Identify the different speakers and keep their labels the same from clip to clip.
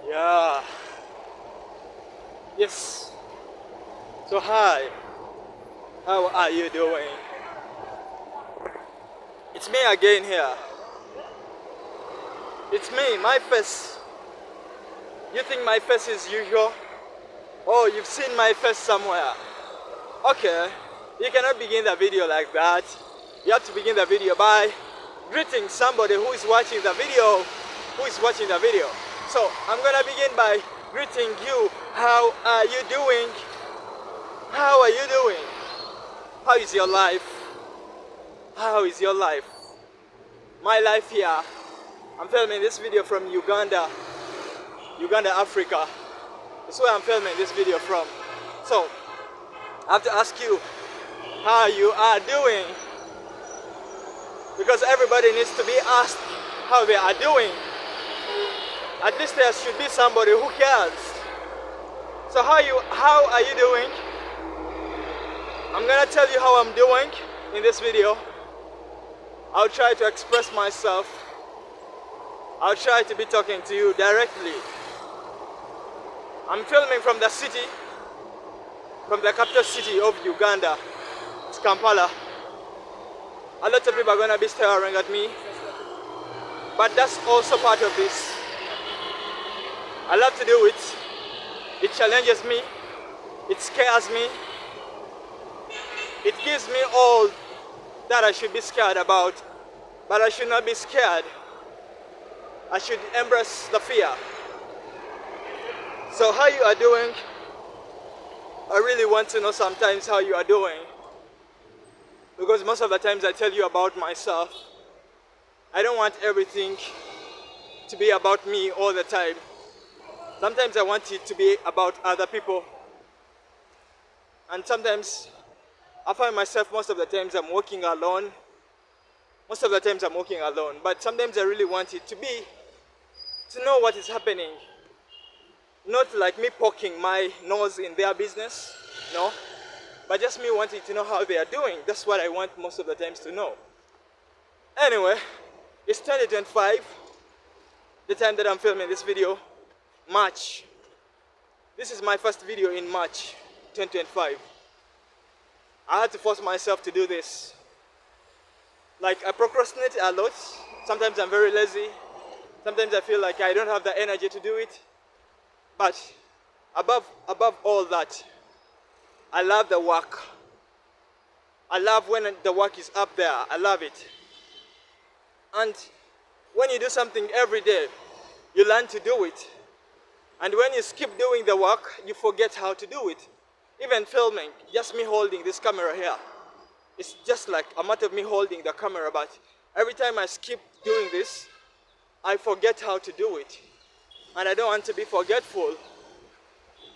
Speaker 1: Yeah. Yes. So hi. How are you doing? It's me again here. It's me, my face. You think my face is usual? Oh, you've seen my face somewhere. Okay. You cannot begin the video like that. You have to begin the video by greeting somebody who is watching the video. So I'm gonna begin by greeting you. How are you doing? How are you doing? How is your life? How is your life? My life here. I'm filming this video from Uganda, Africa. That's where I'm filming this video from. So I have to ask you how you are doing, because everybody needs to be asked how they are doing. At least there should be somebody who cares. So how are you doing? I'm gonna tell you how I'm doing in this video. I'll try to express myself. I'll try to be talking to you directly. I'm filming from the city, from the capital city of Uganda. It's Kampala. A lot of people are gonna be staring at me, but that's also part of this. I love to do it. It challenges me. It scares me. It gives me all that I should be scared about, but I should not be scared. I should embrace the fear. So how you are doing? I really want to know sometimes how you are doing, because most of the times I tell you about myself. I don't want everything to be about me all the time. Sometimes I want it to be about other people. And sometimes I find myself most of the times I'm walking alone. But sometimes I really want it to know what is happening. Not like me poking my nose in their business, no. But just me wanting to know how they are doing. That's what I want most of the times to know. Anyway, it's 2025, the time that I'm filming this video, March. This is my first video in March 2025. I had to force myself to do this. Like, I procrastinate a lot. Sometimes I'm very lazy. Sometimes I feel like I don't have the energy to do it. But above all that, I love the work. I love when the work is up there. I love it. And when you do something every day, you learn to do it. And when you skip doing the work, you forget how to do it. Even filming, just me holding this camera here. It's just like a matter of me holding the camera, but every time I skip doing this, I forget how to do it. And I don't want to be forgetful.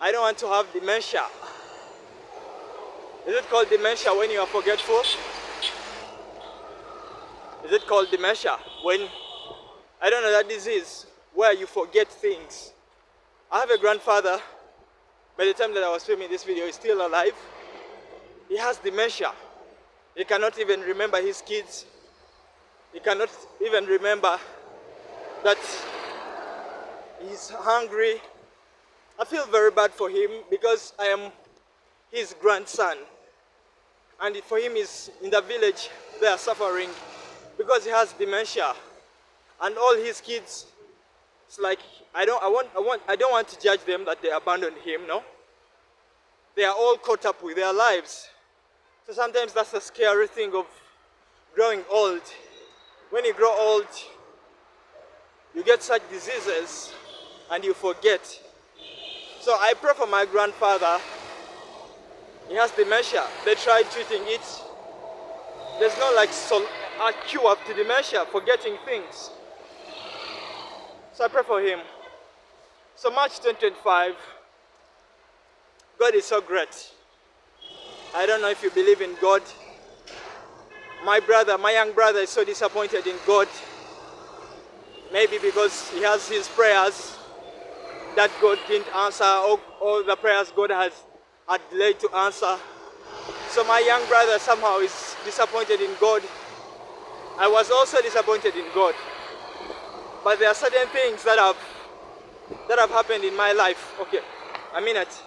Speaker 1: I don't want to have dementia. Is it called dementia when you are forgetful? Is it called dementia when, I don't know, that disease where you forget things? I have a grandfather. By the time that I was filming this video, he's still alive. He has dementia. He cannot even remember his kids. He cannot even remember that he's hungry. I feel very bad for him because I am his grandson. And for him, he's in the village, they are suffering because he has dementia. And all his kids, it's like, I don't want to judge them that they abandoned him, no? They are all caught up with their lives. So sometimes that's the scary thing of growing old. When you grow old, you get such diseases and you forget. So I pray for my grandfather. He has dementia. They tried treating it. There's no a cure to dementia, forgetting things. So I pray for him. So March 2025, God is so great. I don't know if you believe in God. My young brother is so disappointed in God. Maybe because he has his prayers that God didn't answer, or the prayers God had delayed to answer. So my young brother somehow is disappointed in God. I was also disappointed in God. But there are certain things that that have happened in my life. Okay, a minute.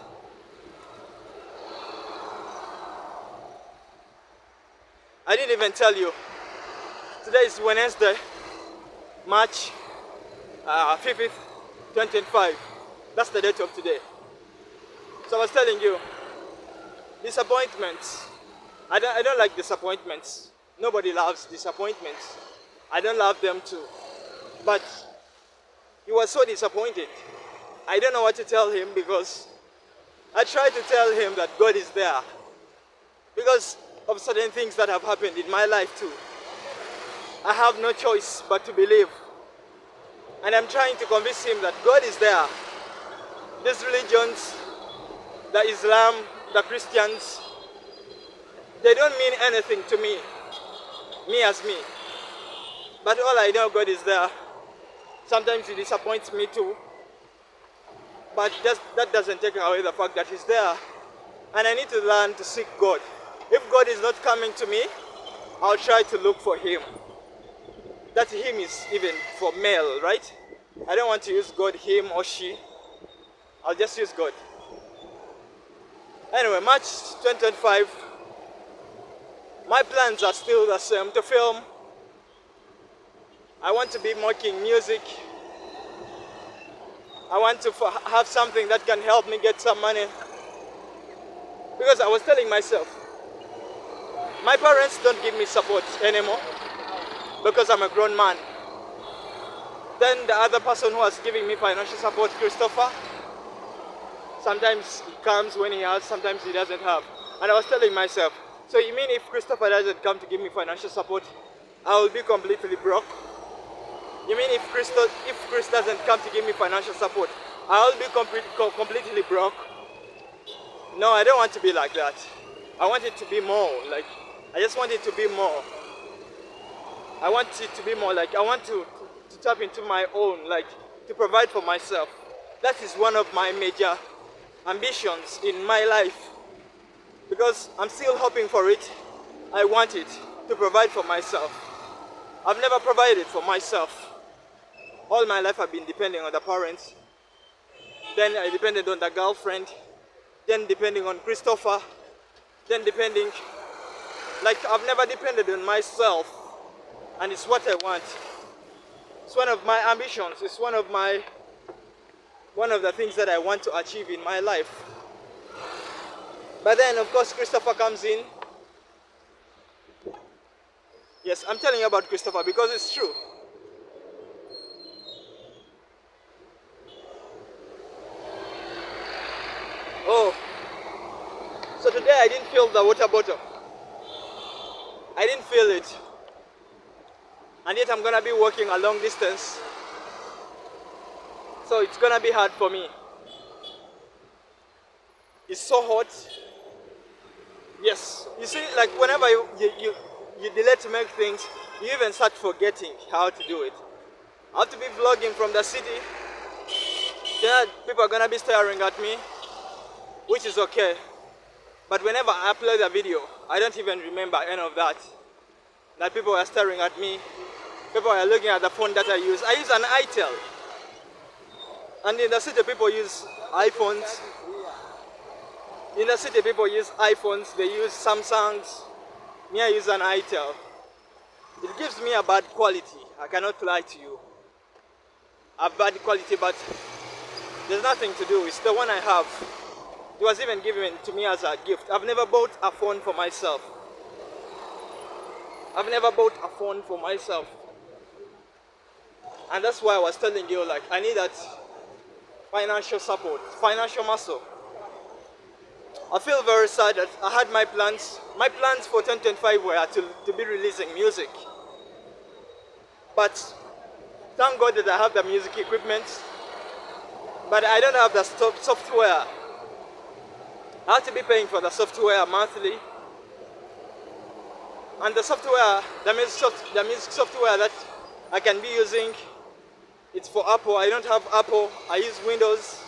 Speaker 1: I didn't even tell you. Today is Wednesday, March 5th, 2025. That's the date of today. So I was telling you, disappointments. I don't like disappointments. Nobody loves disappointments. I don't love them too. But he was so disappointed. I don't know what to tell him because I tried to tell him that God is there. Because of certain things that have happened in my life too. I have no choice but to believe. And I'm trying to convince him that God is there. These religions, the Islam, the Christians, they don't mean anything to me as me. But all I know, God is there. Sometimes he disappoints me too. But that doesn't take away the fact that he's there. And I need to learn to seek God. If God is not coming to me, I'll try to look for him. That him is even for male, right? I don't want to use God, him or she. I'll just use God. Anyway, March 2025, my plans are still the same, to film. I want to be making music. I want to have something that can help me get some money. Because I was telling myself, my parents don't give me support anymore because I'm a grown man. Then the other person who was giving me financial support, Christopher, sometimes he comes when he has, sometimes he doesn't have. And I was telling myself, so you mean if Christopher doesn't come to give me financial support, I will be completely broke? You mean if Chris doesn't come to give me financial support, I will be completely broke? No, I don't want to be like that. I want it to be more, like, I just want it to be more. I want it to be more, like, I want to tap into my own, like, to provide for myself. That is one of my major ambitions in my life. Because I'm still hoping for it. I want it to provide for myself. I've never provided for myself. All my life I've been depending on the parents. Then I depended on the girlfriend. Then depending on Christopher. Then depending, like, I've never depended on myself. And it's what I want. It's one of my ambitions. It's one of the things that I want to achieve in my life. But then, of course, Christopher comes in. Yes, I'm telling you about Christopher because it's true. Oh, so today I didn't fill the water bottle. I didn't fill it. And yet I'm gonna be walking a long distance. So it's gonna be hard for me. It's so hot. Yes, you see, like whenever you delay to make things, you even start forgetting how to do it. I have to be vlogging from the city. Then people are gonna be staring at me, which is okay. But whenever I upload a video, I don't even remember any of that. That people are staring at me. People are looking at the phone that I use. I use an itel. And in the city, people use iPhones. In the city, people use iPhones. They use Samsungs. Me, I use an itel. It gives me a bad quality. I cannot lie to you. A bad quality, but there's nothing to do. It's the one I have. It was even given to me as a gift. I've never bought a phone for myself. I've never bought a phone for myself. And that's why I was telling you, like, I need that financial support, financial muscle. I feel very sad that I had my plans. My plans for 2025 were to be releasing music. But thank God that I have the music equipment. But I don't have the software. I have to be paying for the software monthly. And the software, the music software that I can be using, it's for Apple. I don't have Apple. I use Windows.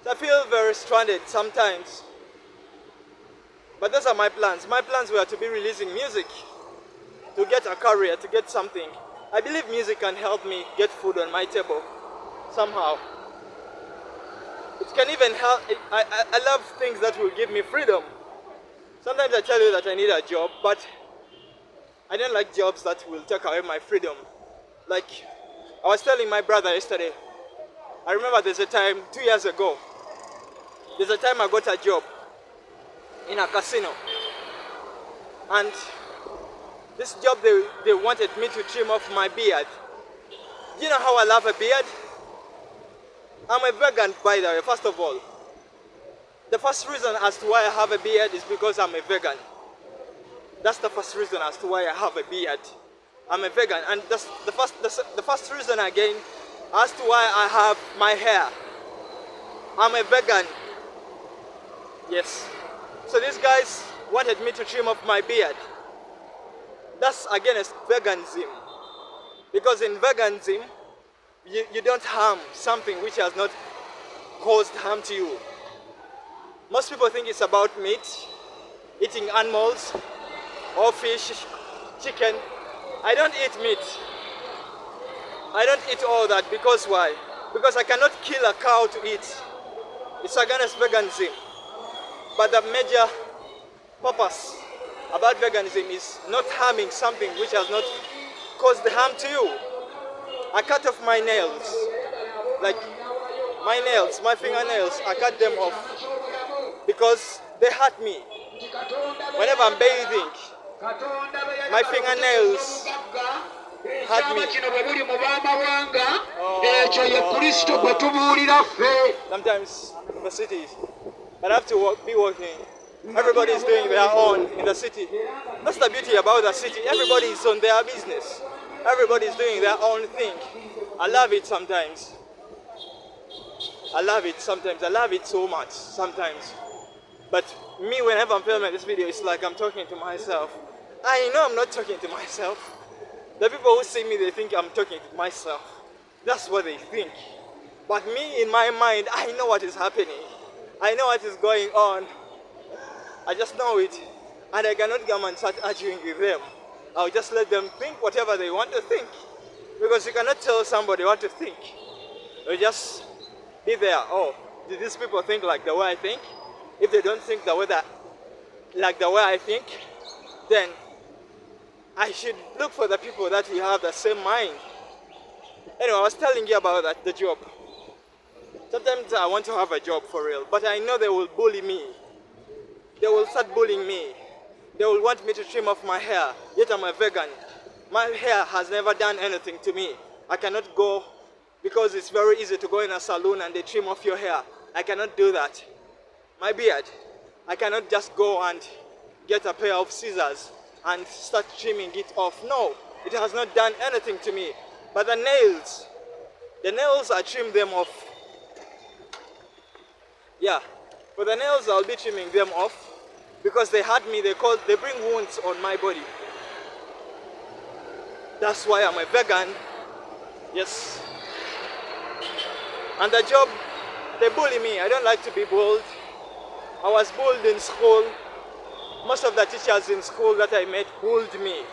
Speaker 1: So I feel very stranded sometimes. But those are my plans. My plans were to be releasing music, to get a career, to get something. I believe music can help me get food on my table somehow. It can even help. I love things that will give me freedom. Sometimes I tell you that I need a job, but I don't like jobs that will take away my freedom. Like, I was telling my brother yesterday, I remember there's a time, 2 years ago, there's a time I got a job in a casino. And this job, they wanted me to trim off my beard. Do you know how I love a beard? I'm a vegan, by the way, first of all. The first reason as to why I have a beard is because I'm a vegan. That's the first reason as to why I have a beard. I'm a vegan. And that's the first reason again as to why I have my hair. I'm a vegan. Yes. So these guys wanted me to trim off my beard. That's against veganism. Because in veganism, you don't harm something which has not caused harm to you. Most people think it's about meat, eating animals, or fish, chicken. I don't eat meat. I don't eat all that because why? Because I cannot kill a cow to eat. It's against veganism. But the major purpose about veganism is not harming something which has not caused the harm to you. I cut off my nails, like my nails, my fingernails, I cut them off because they hurt me. Whenever I'm bathing, my fingernails hurt me. Sometimes in the cities, but I have to be working. Everybody's doing their own in the city. That's the beauty about the city. Everybody is on their business. Everybody's doing their own thing. I love it sometimes. I love it sometimes. I love it so much sometimes. But me, whenever I'm filming this video, it's like I'm talking to myself. I know I'm not talking to myself. The people who see me, they think I'm talking to myself. That's what they think. But me, in my mind, I know what is happening. I know what is going on. I just know it. And I cannot come and start arguing with them. I'll just let them think whatever they want to think. Because you cannot tell somebody what to think. You just be there. Oh, do these people think like the way I think? If they don't think like the way I think, then I should look for the people that will have the same mind. Anyway, I was telling you about that, the job. Sometimes I want to have a job for real, but I know they will bully me. They will start bullying me. They will want me to trim off my hair, yet I'm a vegan. My hair has never done anything to me. I cannot go, because it's very easy to go in a salon and they trim off your hair. I cannot do that. My beard, I cannot just go and get a pair of scissors and start trimming it off. No, it has not done anything to me. But the nails I trim them off. Yeah, for the nails I'll be trimming them off because they hurt me, they bring wounds on my body. That's why I'm a vegan. Yes. And the job, they bully me. I don't like to be bullied. I was bullied in school. Most of the teachers in school that I met bullied me.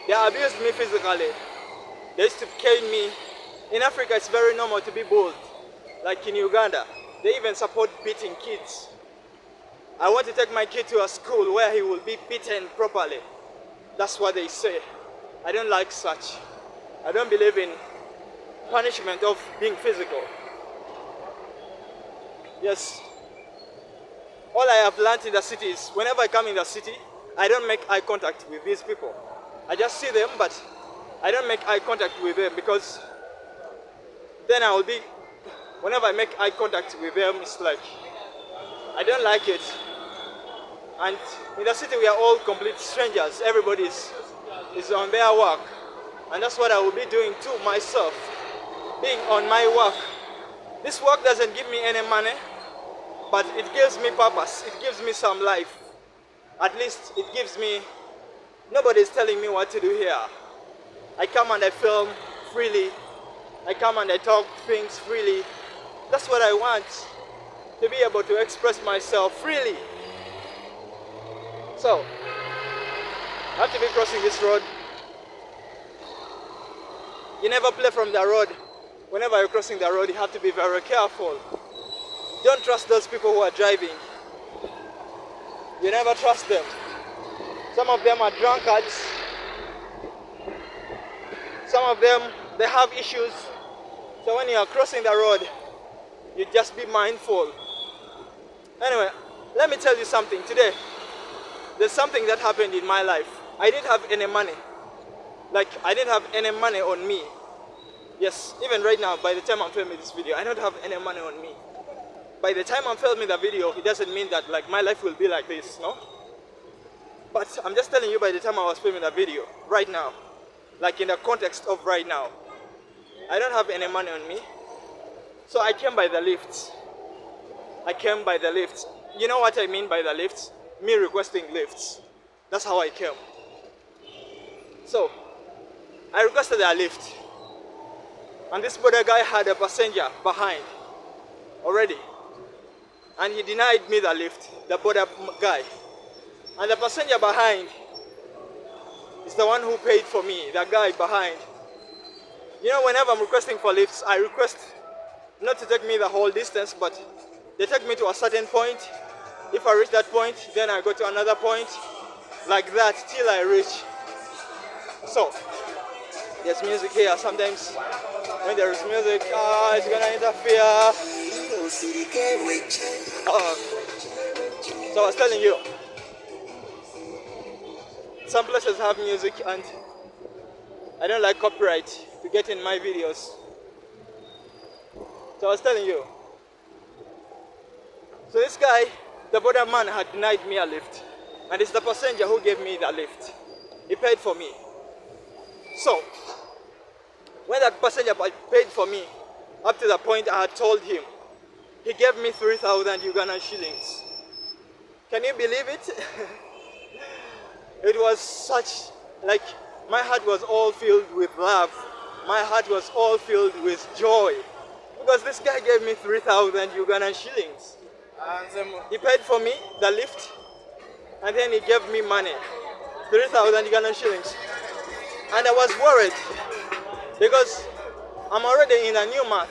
Speaker 1: They abused me physically. They used to cane me. In Africa, it's very normal to be bullied. Like in Uganda, they even support beating kids. I want to take my kid to a school where he will be beaten properly. That's what they say. I don't like such. I don't believe in punishment of being physical. Yes. All I have learned in the city is whenever I come in the city, I don't make eye contact with these people. I just see them, but I don't make eye contact with them because then I will be, whenever I make eye contact with them, it's like, I don't like it. And in the city, we are all complete strangers. Everybody is on their work. And that's what I will be doing too myself, being on my work. This work doesn't give me any money, but it gives me purpose. It gives me some life. At least it gives me, nobody is telling me what to do here. I come and I film freely. I come and I talk things freely. That's what I want, to be able to express myself freely. So, I have to be crossing this road. You never play from the road. Whenever you're crossing the road, you have to be very careful. Don't trust those people who are driving. You never trust them. Some of them are drunkards. Some of them, they have issues. So when you are crossing the road, you just be mindful. Anyway, let me tell you something. Today, there's something that happened in my life. I didn't have any money. Like, I didn't have any money on me. Yes, even right now, by the time I'm filming this video, I don't have any money on me. By the time I'm filming the video, it doesn't mean that like my life will be like this, no? But I'm just telling you, by the time I was filming the video, right now, like in the context of right now, I don't have any money on me. So I came by the lift. I came by the lift. You know what I mean by the lift? Me requesting lifts. That's how I came. So, I requested a lift. And this border guy had a passenger behind already. And he denied me the lift, the border guy. And the passenger behind is the one who paid for me, the guy behind. You know, whenever I'm requesting for lifts, I request not to take me the whole distance, but they take me to a certain point. If I reach that point, then I go to another point, like that, till I reach. So, there's music here. Sometimes when there is music, it's gonna interfere. So I was telling you, some places have music and I don't like copyright to get in my videos. So I was telling you. So this guy, the border man, had denied me a lift. And it's the passenger who gave me the lift. He paid for me. So, when that passenger paid for me, up to the point I had told him, he gave me 3,000 Ugandan shillings. Can you believe it? It was such, like, my heart was all filled with love. My heart was all filled with joy. Because this guy gave me 3,000 Ugandan shillings. He paid for me, the lift, and then he gave me money. 3,000 Ugandan shillings. And I was worried, because I'm already in a new month.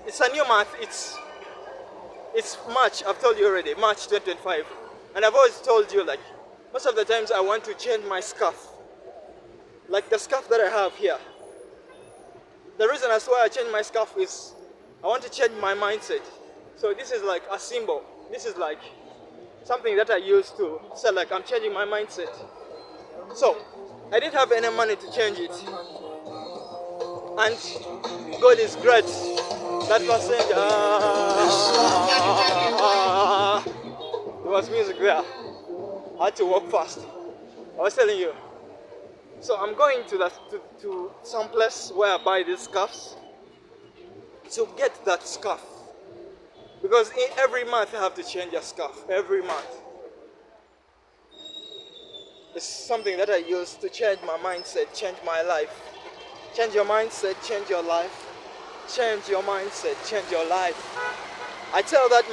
Speaker 1: It's a new month, it's March, I've told you already, March 2025. And I've always told you, like, most of the times I want to change my scarf. Like the scarf that I have here. The reason as why I change my scarf is I want to change my mindset. So this is like a symbol. This is like something that I use to say like I'm changing my mindset. So I didn't have any money to change it. And God is great. That passenger. There was music there. I had to walk fast. I was telling you. So I'm going to some place where I buy these scarves to get that scarf. Because every month I have to change a scarf. Every month. It's something that I use to change my mindset, change my life. Change your mindset, change your life. Change your mindset, change your life. I tell that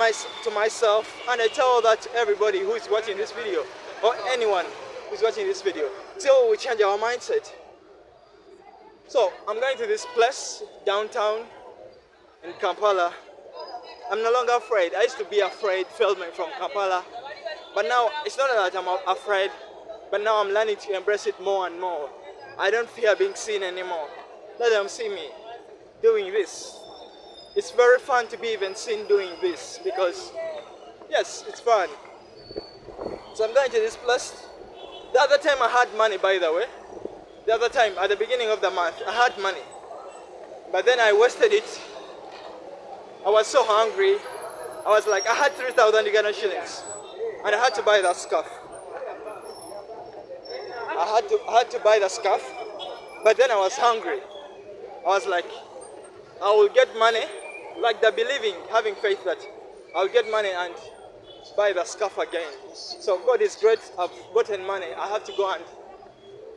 Speaker 1: to myself, and I tell that to everybody who is watching this video, or anyone who's watching this video, till we change our mindset. So I'm going to this place downtown in Kampala. I'm no longer afraid. I used to be afraid filming from Kampala, but now it's not that I'm afraid, but now I'm learning to embrace it more and more. I don't fear being seen anymore. Let them see me doing this. It's very fun to be even seen doing this because, yes, it's fun. So I'm going to this place. The other time I had money, by the way. The other time, at the beginning of the month, I had money. But then I wasted it. I was so hungry. I was like, I had 3,000 Uganda shillings. And I had to buy that scarf. I had to buy the scarf. But then I was hungry. I was like, I will get money. Like the believing, having faith that I'll get money and buy the scarf again. So God is great. I've gotten money. I have to go and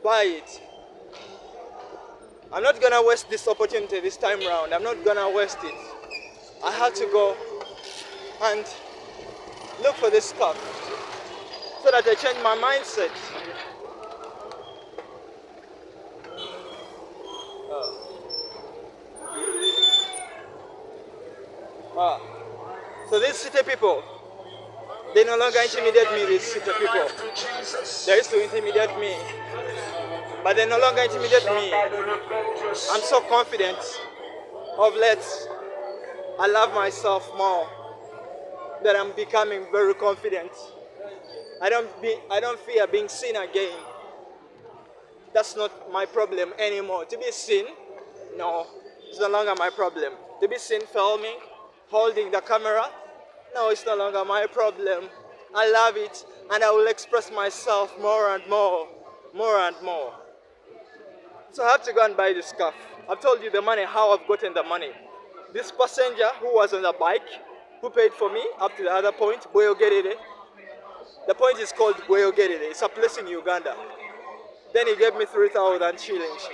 Speaker 1: buy it. I'm not gonna waste this opportunity this time round. I'm not gonna waste it. I have to go and look for this scarf so that I change my mindset. So these city people, they no longer intimidate me, these city people. They used to intimidate me, but they no longer intimidate me. I'm so confident. Of late, I love myself more, that I'm becoming very confident. I don't fear being seen again. That's not my problem anymore. To be seen, no, it's no longer my problem. To be seen filming, holding the camera, no, it's no longer my problem. I love it, and I will express myself more and more, more and more. So I have to go and buy this scarf. I've told you the money, how I've gotten the money. This passenger who was on the bike, who paid for me up to the other point, Boyogerere. The point is called Boyogerere. It's a place in Uganda. Then he gave me 3,000 shillings.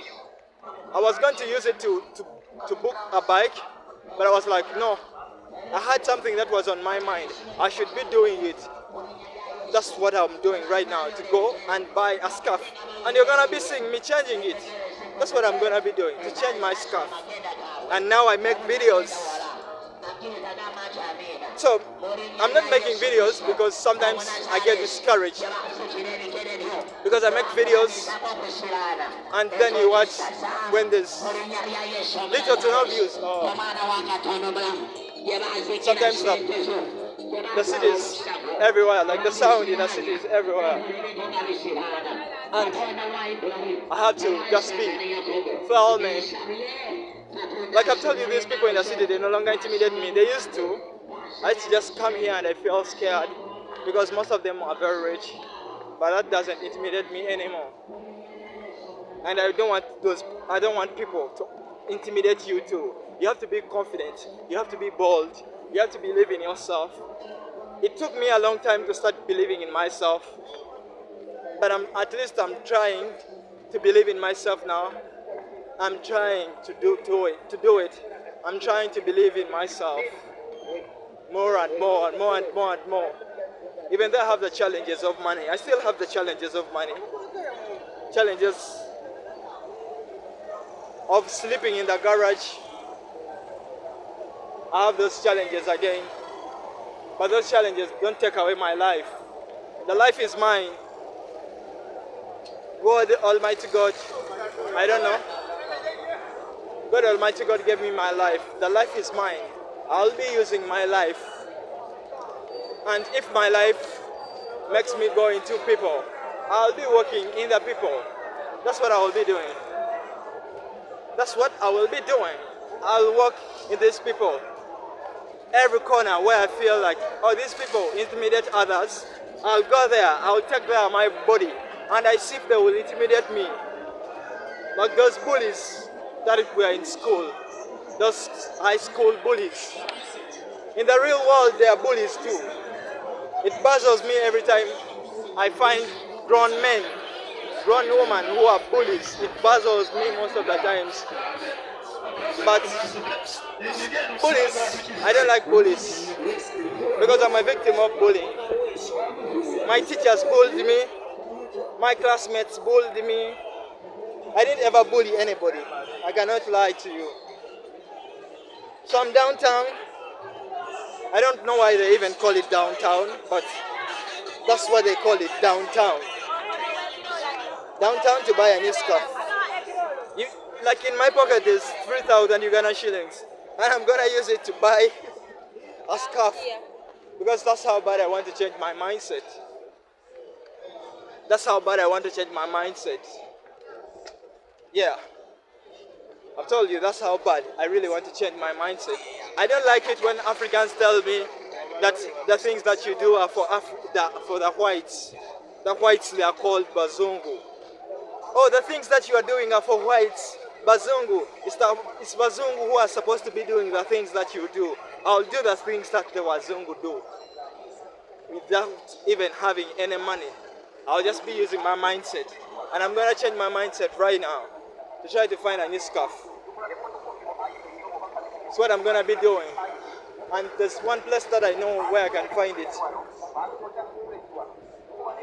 Speaker 1: I was going to use it to book a bike, but I was like, no. I had something that was on my mind. I should be doing it. That's what I'm doing right now, to go and buy a scarf. And you're gonna be seeing me changing it. That's what I'm gonna be doing, to change my scarf. And now I make videos. So I'm not making videos because sometimes I get discouraged. Because I make videos and then you watch when there's little to no views. Sometimes the cities everywhere, like the sound in the cities everywhere. And I have to just be filming. Like I've told you, these people in the city, they no longer intimidate me. They used to. I used to just come here and I feel scared because most of them are very rich. But that doesn't intimidate me anymore. And I don't want people to intimidate you too. You have to be confident. You have to be bold. You have to believe in yourself. It took me a long time to start believing in myself. But at least I'm trying to believe in myself now. I'm trying to do it. I'm trying to believe in myself more and more and more and more and more. Even though I have the challenges of money, I still have the challenges of money. Challenges of sleeping in the garage. I have those challenges again. But those challenges don't take away my life. The life is mine. God Almighty God, I don't know. God Almighty God gave me my life. The life is mine. I'll be using my life. And if my life makes me go into people, I'll be working in the people. That's what I will be doing. That's what I will be doing. I'll work in these people. Every corner where I feel like, oh, these people intimidate others, I'll go there. I'll take there my body. And I see if they will intimidate me. Like those bullies that if we are in school, those high school bullies. In the real world, they are bullies too. It puzzles me every time I find grown men, grown women who are bullies. It puzzles me most of the times. But bullies, I don't like bullies because I'm a victim of bullying. My teachers bullied me. My classmates bullied me. I didn't ever bully anybody. I cannot lie to you. So I'm downtown. I don't know why they even call it downtown, but that's what they call it, downtown. Downtown to buy a new scarf. Like in my pocket there's 3,000 Uganda shillings, and I'm gonna use it to buy a scarf because that's how bad I want to change my mindset. That's how bad I want to change my mindset. Yeah. I've told you that's how bad I really want to change my mindset. I don't like it when Africans tell me that the things that you do are for the whites. The whites, they are called Bazungu. Oh, the things that you are doing are for whites. Bazungu. It's Bazungu who are supposed to be doing the things that you do. I'll do the things that the Bazungu do without even having any money. I'll just be using my mindset. And I'm going to change my mindset right now to try to find a new scarf. It's what I'm going to be doing. And there's one place that I know where I can find it.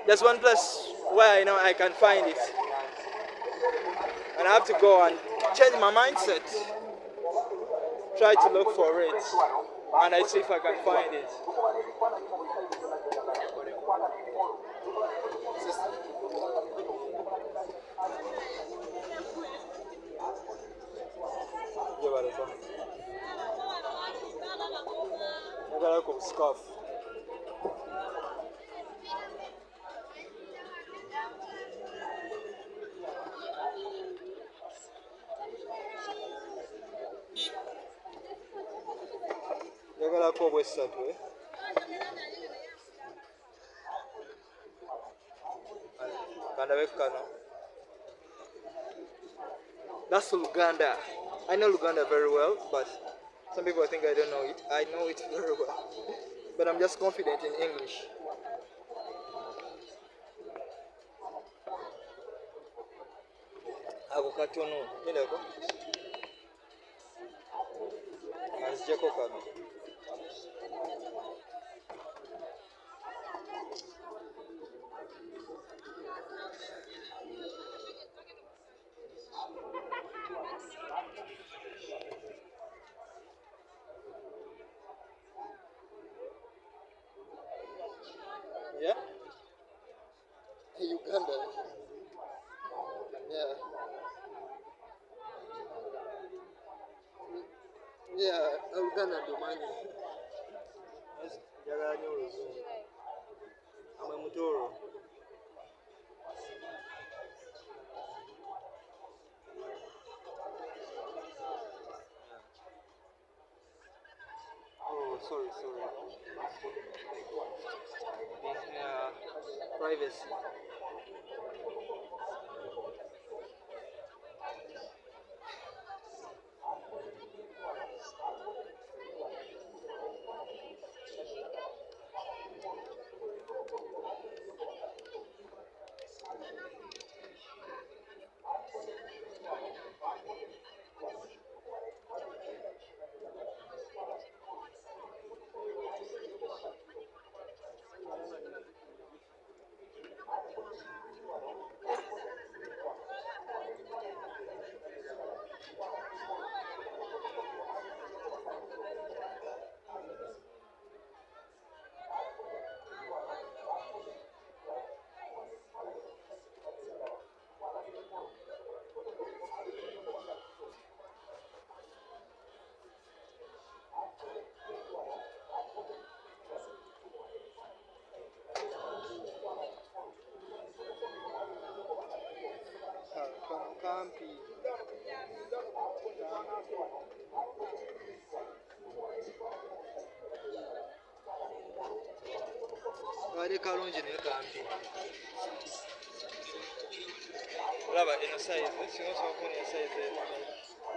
Speaker 1: There's one place where I know I can find it. And I have to go and change my mindset. try to look for it, and I see if I can find it. Scarf. Yagalako bwessatu kandabe kano. That's Uganda. I know Uganda very well, but some people think I don't know it. I know it very well, but I'm just confident in English. Ako katono nirako anzijako kano. Yeah? Uganda. Yeah. Yeah, Uganda domani. Njagala nnyo oluzungu. Amwe mutoro. Oh, sorry. Privacy. Kampi. Kale kalungi naye kampi. Olaba eno sayizi singa osobola okuwunya sayizi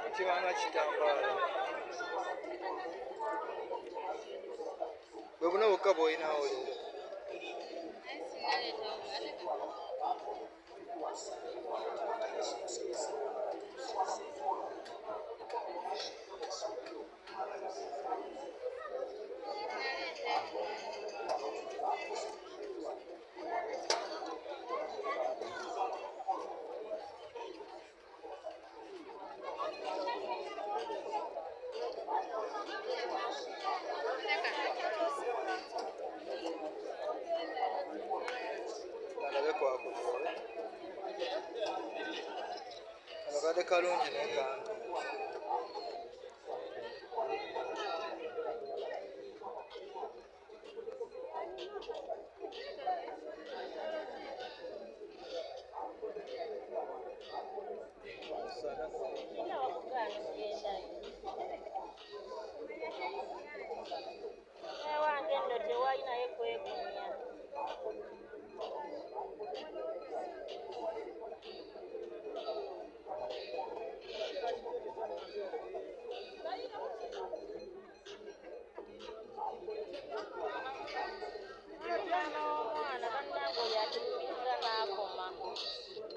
Speaker 1: ekibanga kitambaala bwe buna bwokka bw'olinawo leero. Kano kadde kalungi naye kampi.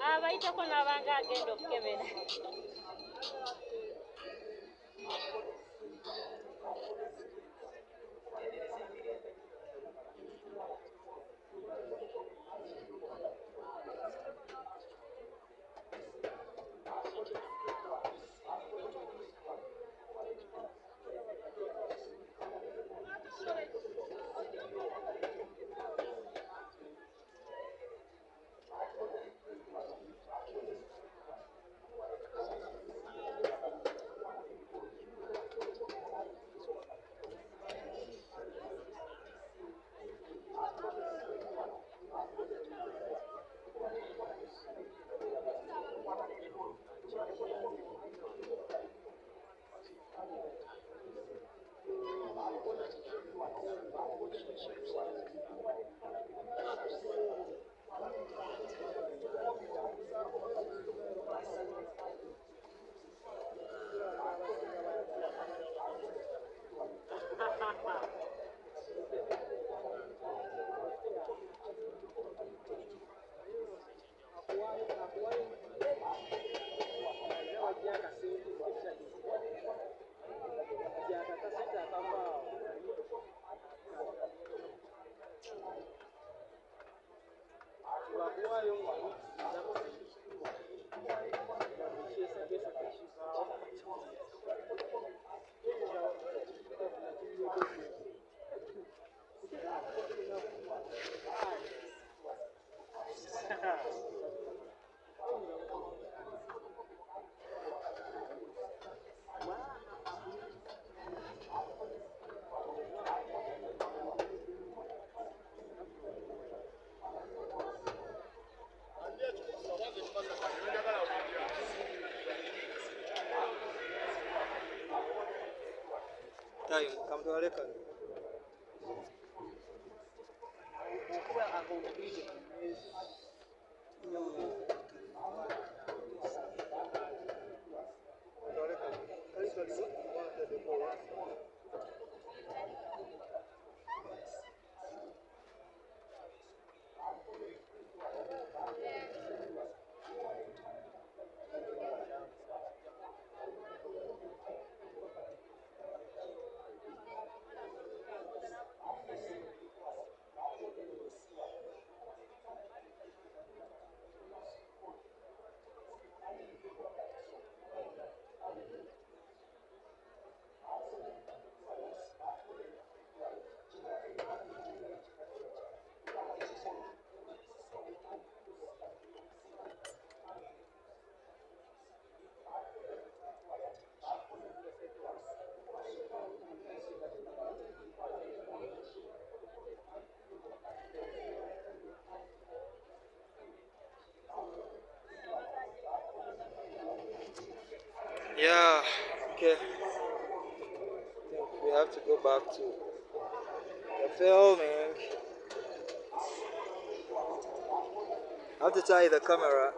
Speaker 2: Abayitako n'abanga agenda okukebera.
Speaker 1: Time, come to Aleka. Yeah, okay. I think we have to go back to the filming. I have to tie the camera.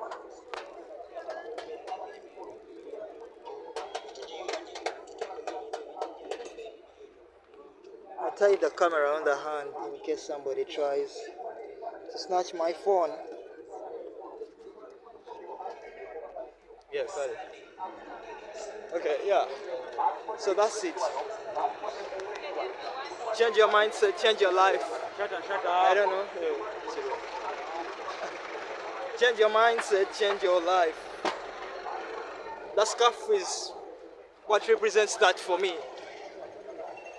Speaker 1: I tie the camera on the hand in case somebody tries to snatch my phone. Yeah, got it. Okay, yeah. So that's it. Change your mindset, change your life.
Speaker 3: Shut up.
Speaker 1: I don't know. Change your mindset, change your life. That scarf is what represents that for me.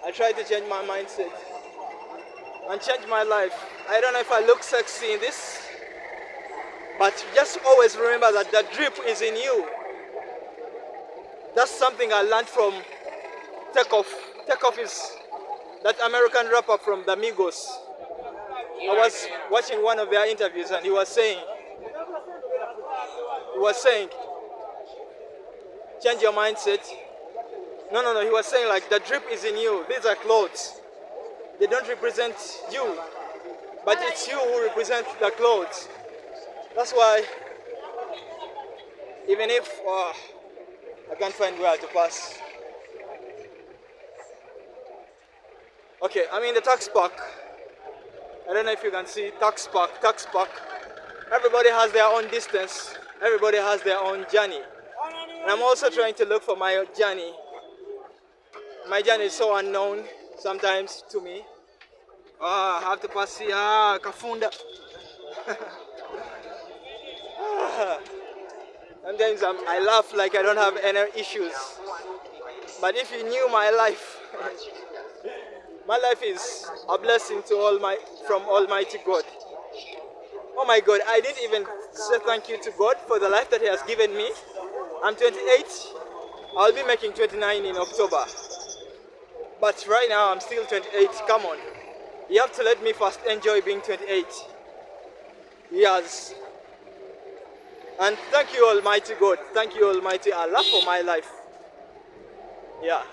Speaker 1: I try to change my mindset and change my life. I don't know if I look sexy in this, but just always remember that the drip is in you. That's something I learned from Takeoff. Takeoff is that American rapper from the Migos. I was watching one of their interviews and he was saying, change your mindset. No, he was saying like the drip is in you. These are clothes. They don't represent you, but it's you who represent the clothes. That's why, even if I can't find where to pass. Okay, I'm in the tax park. I don't know if you can see tax park. Everybody has their own distance. Everybody has their own journey. And I'm also trying to look for my journey. My journey is so unknown sometimes to me. I have to pass here. Kafunda. Sometimes I laugh like I don't have any issues. But if you knew my life, my life is a blessing from Almighty God. Oh my God, I didn't even say thank you to God for the life that He has given me. I'm 28. I'll be making 29 in October. But right now I'm still 28. Come on. You have to let me first enjoy being 28 years. And thank you, Almighty God. Thank you, Almighty Allah, for my life. Yeah.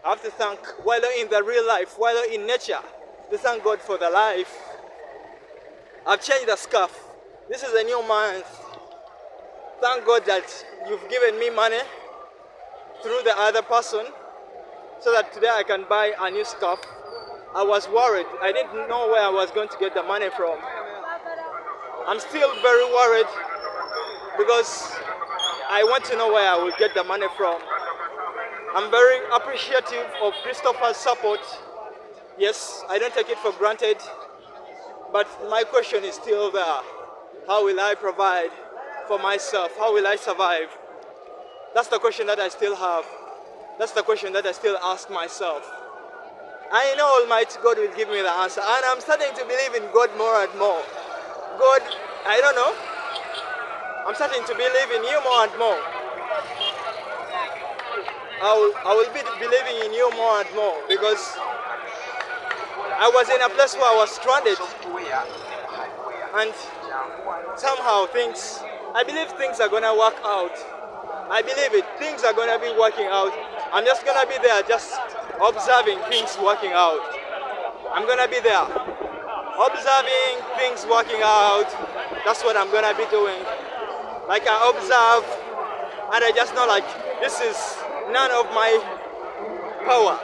Speaker 1: I have to thank, whether in the real life, whether in nature, to thank God for the life. I've changed the scarf. This is a new month. Thank God that you've given me money through the other person so that today I can buy a new scarf. I was worried. I didn't know where I was going to get the money from. I'm still very worried because I want to know where I will get the money from. I'm very appreciative of Christopher's support. Yes, I don't take it for granted, but my question is still there. How will I provide for myself? How will I survive? That's the question that I still have. That's the question that I still ask myself. I know Almighty God will give me the answer, and I'm starting to believe in God more and more. God, I don't know. I'm starting to believe in you more and more. I will be believing in you more and more because I was in a place where I was stranded, and somehow I believe things are gonna work out. I believe it. Things are gonna be working out. I'm just gonna be there, just observing things working out. I'm gonna be there. Observing things working out. That's what I'm gonna be doing. Like I observe and I just know like this is none of my power.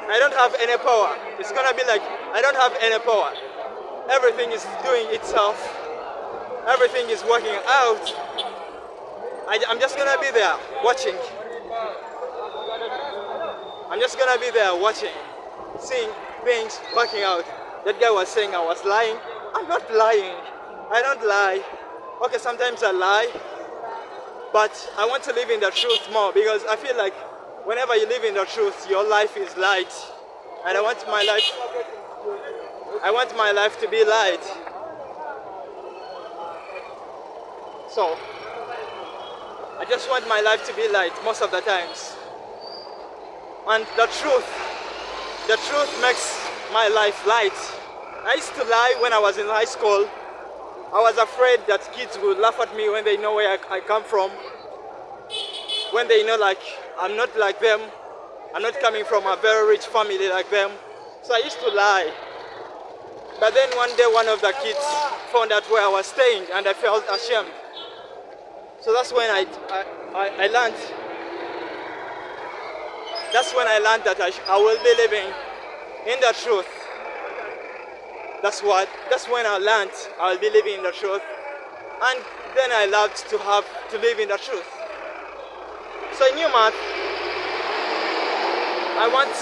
Speaker 1: I don't have any power. It's gonna be like I don't have any power. Everything is doing itself. Everything is working out. I'm just gonna be there watching. I'm just gonna be there watching, seeing things working out. That guy was saying I was lying. I'm not lying. I don't lie. Okay, sometimes I lie, but I want to live in the truth more because I feel like whenever you live in the truth, your life is light. And I want my life to be light. So, I just want my life to be light most of the times. And the truth makes my life light. I used to lie when I was in high school. I was afraid that kids would laugh at me when they know where I come from. When they know like I'm not like them. I'm not coming from a very rich family like them. So I used to lie. But then one day one of the kids found out where I was staying and I felt ashamed. So that's when I learned. That's when I learned that I will be living in the truth. That's when I learned I will be living in the truth. And then I learned to live in the truth. So in New Month, I want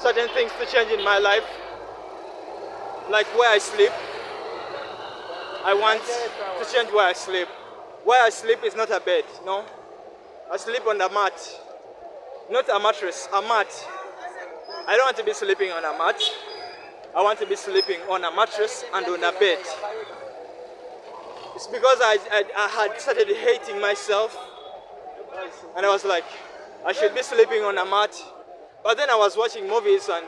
Speaker 1: certain things to change in my life. Like where I sleep. I want to change where I sleep. Where I sleep is not a bed, no. I sleep on a mat. Not a mattress, a mat. I don't want to be sleeping on a mat. I want to be sleeping on a mattress and on a bed. It's because I had started hating myself. And I was like, I should be sleeping on a mat. But then I was watching movies and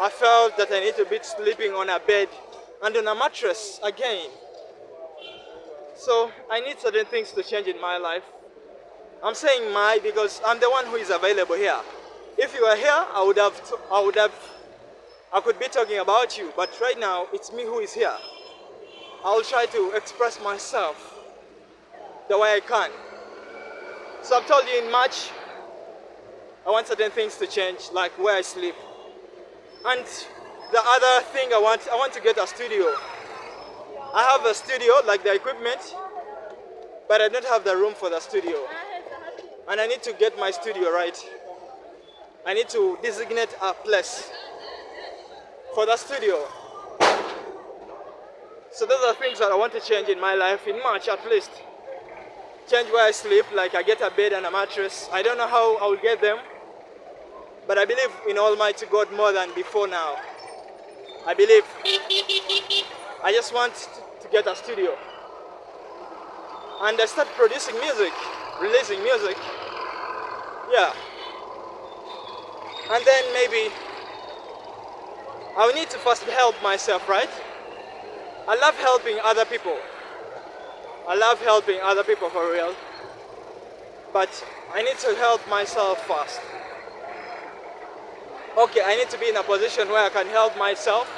Speaker 1: I felt that I need to be sleeping on a bed and on a mattress again. So I need certain things to change in my life. I'm saying my because I'm the one who is available here. If you were here, I could be talking about you, but right now it's me who is here. I'll try to express myself the way I can. So I've told you in March, I want certain things to change, like where I sleep. And the other thing I want to get a studio. I have a studio, like the equipment, but I don't have the room for the studio. And I need to get my studio right. I need to designate a place for the studio. So those are things that I want to change in my life, in March at least. Change where I sleep, like I get a bed and a mattress. I don't know how I will get them, but I believe in Almighty God more than before now. I believe. I just want to get a studio. And I start producing music, releasing music. Yeah. And then maybe I will need to first help myself, right? I love helping other people. I love helping other people for real. But I need to help myself first. Okay, I need to be in a position where I can help myself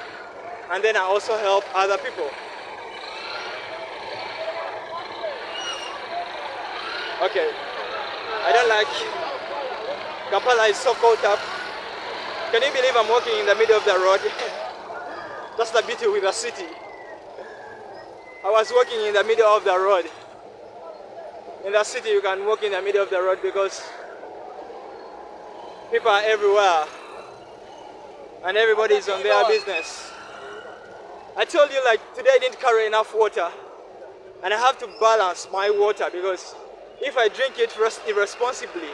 Speaker 1: and then I also help other people. Okay, I don't like Kampala is so caught up. Can you believe I'm walking in the middle of the road? That's the beauty with the city. I was walking in the middle of the road. In the city you can walk in the middle of the road because people are everywhere and everybody is on their business. I told you like today I didn't carry enough water and I have to balance my water because if I drink it irresponsibly,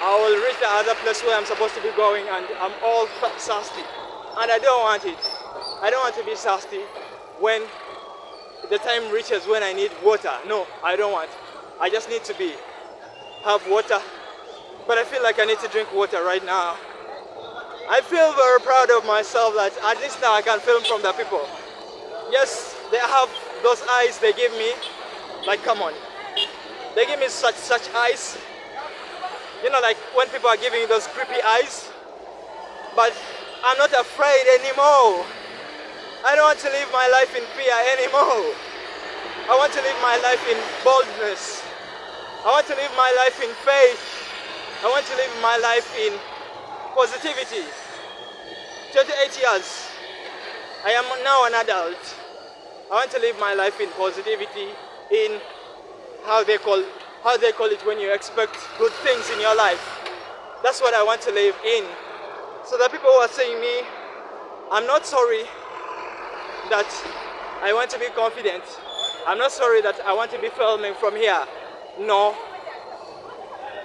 Speaker 1: I will reach the other place where I'm supposed to be going and I'm all thirsty. And I don't want it. I don't want to be thirsty when the time reaches when I need water. No, I don't want. I just need to have water. But I feel like I need to drink water right now. I feel very proud of myself that at least now I can film from the people. Yes, they have those eyes they give me. Like, come on. They give me such eyes. You know, like when people are giving you those creepy eyes. But I'm not afraid anymore. I don't want to live my life in fear anymore. I want to live my life in boldness. I want to live my life in faith. I want to live my life in positivity. 28 years. I am now an adult. I want to live my life in positivity, in how they call it when you expect good things in your life. That's what I want to live in. So the people who are saying me, I'm not sorry that I want to be confident. I'm not sorry that I want to be filming from here. No,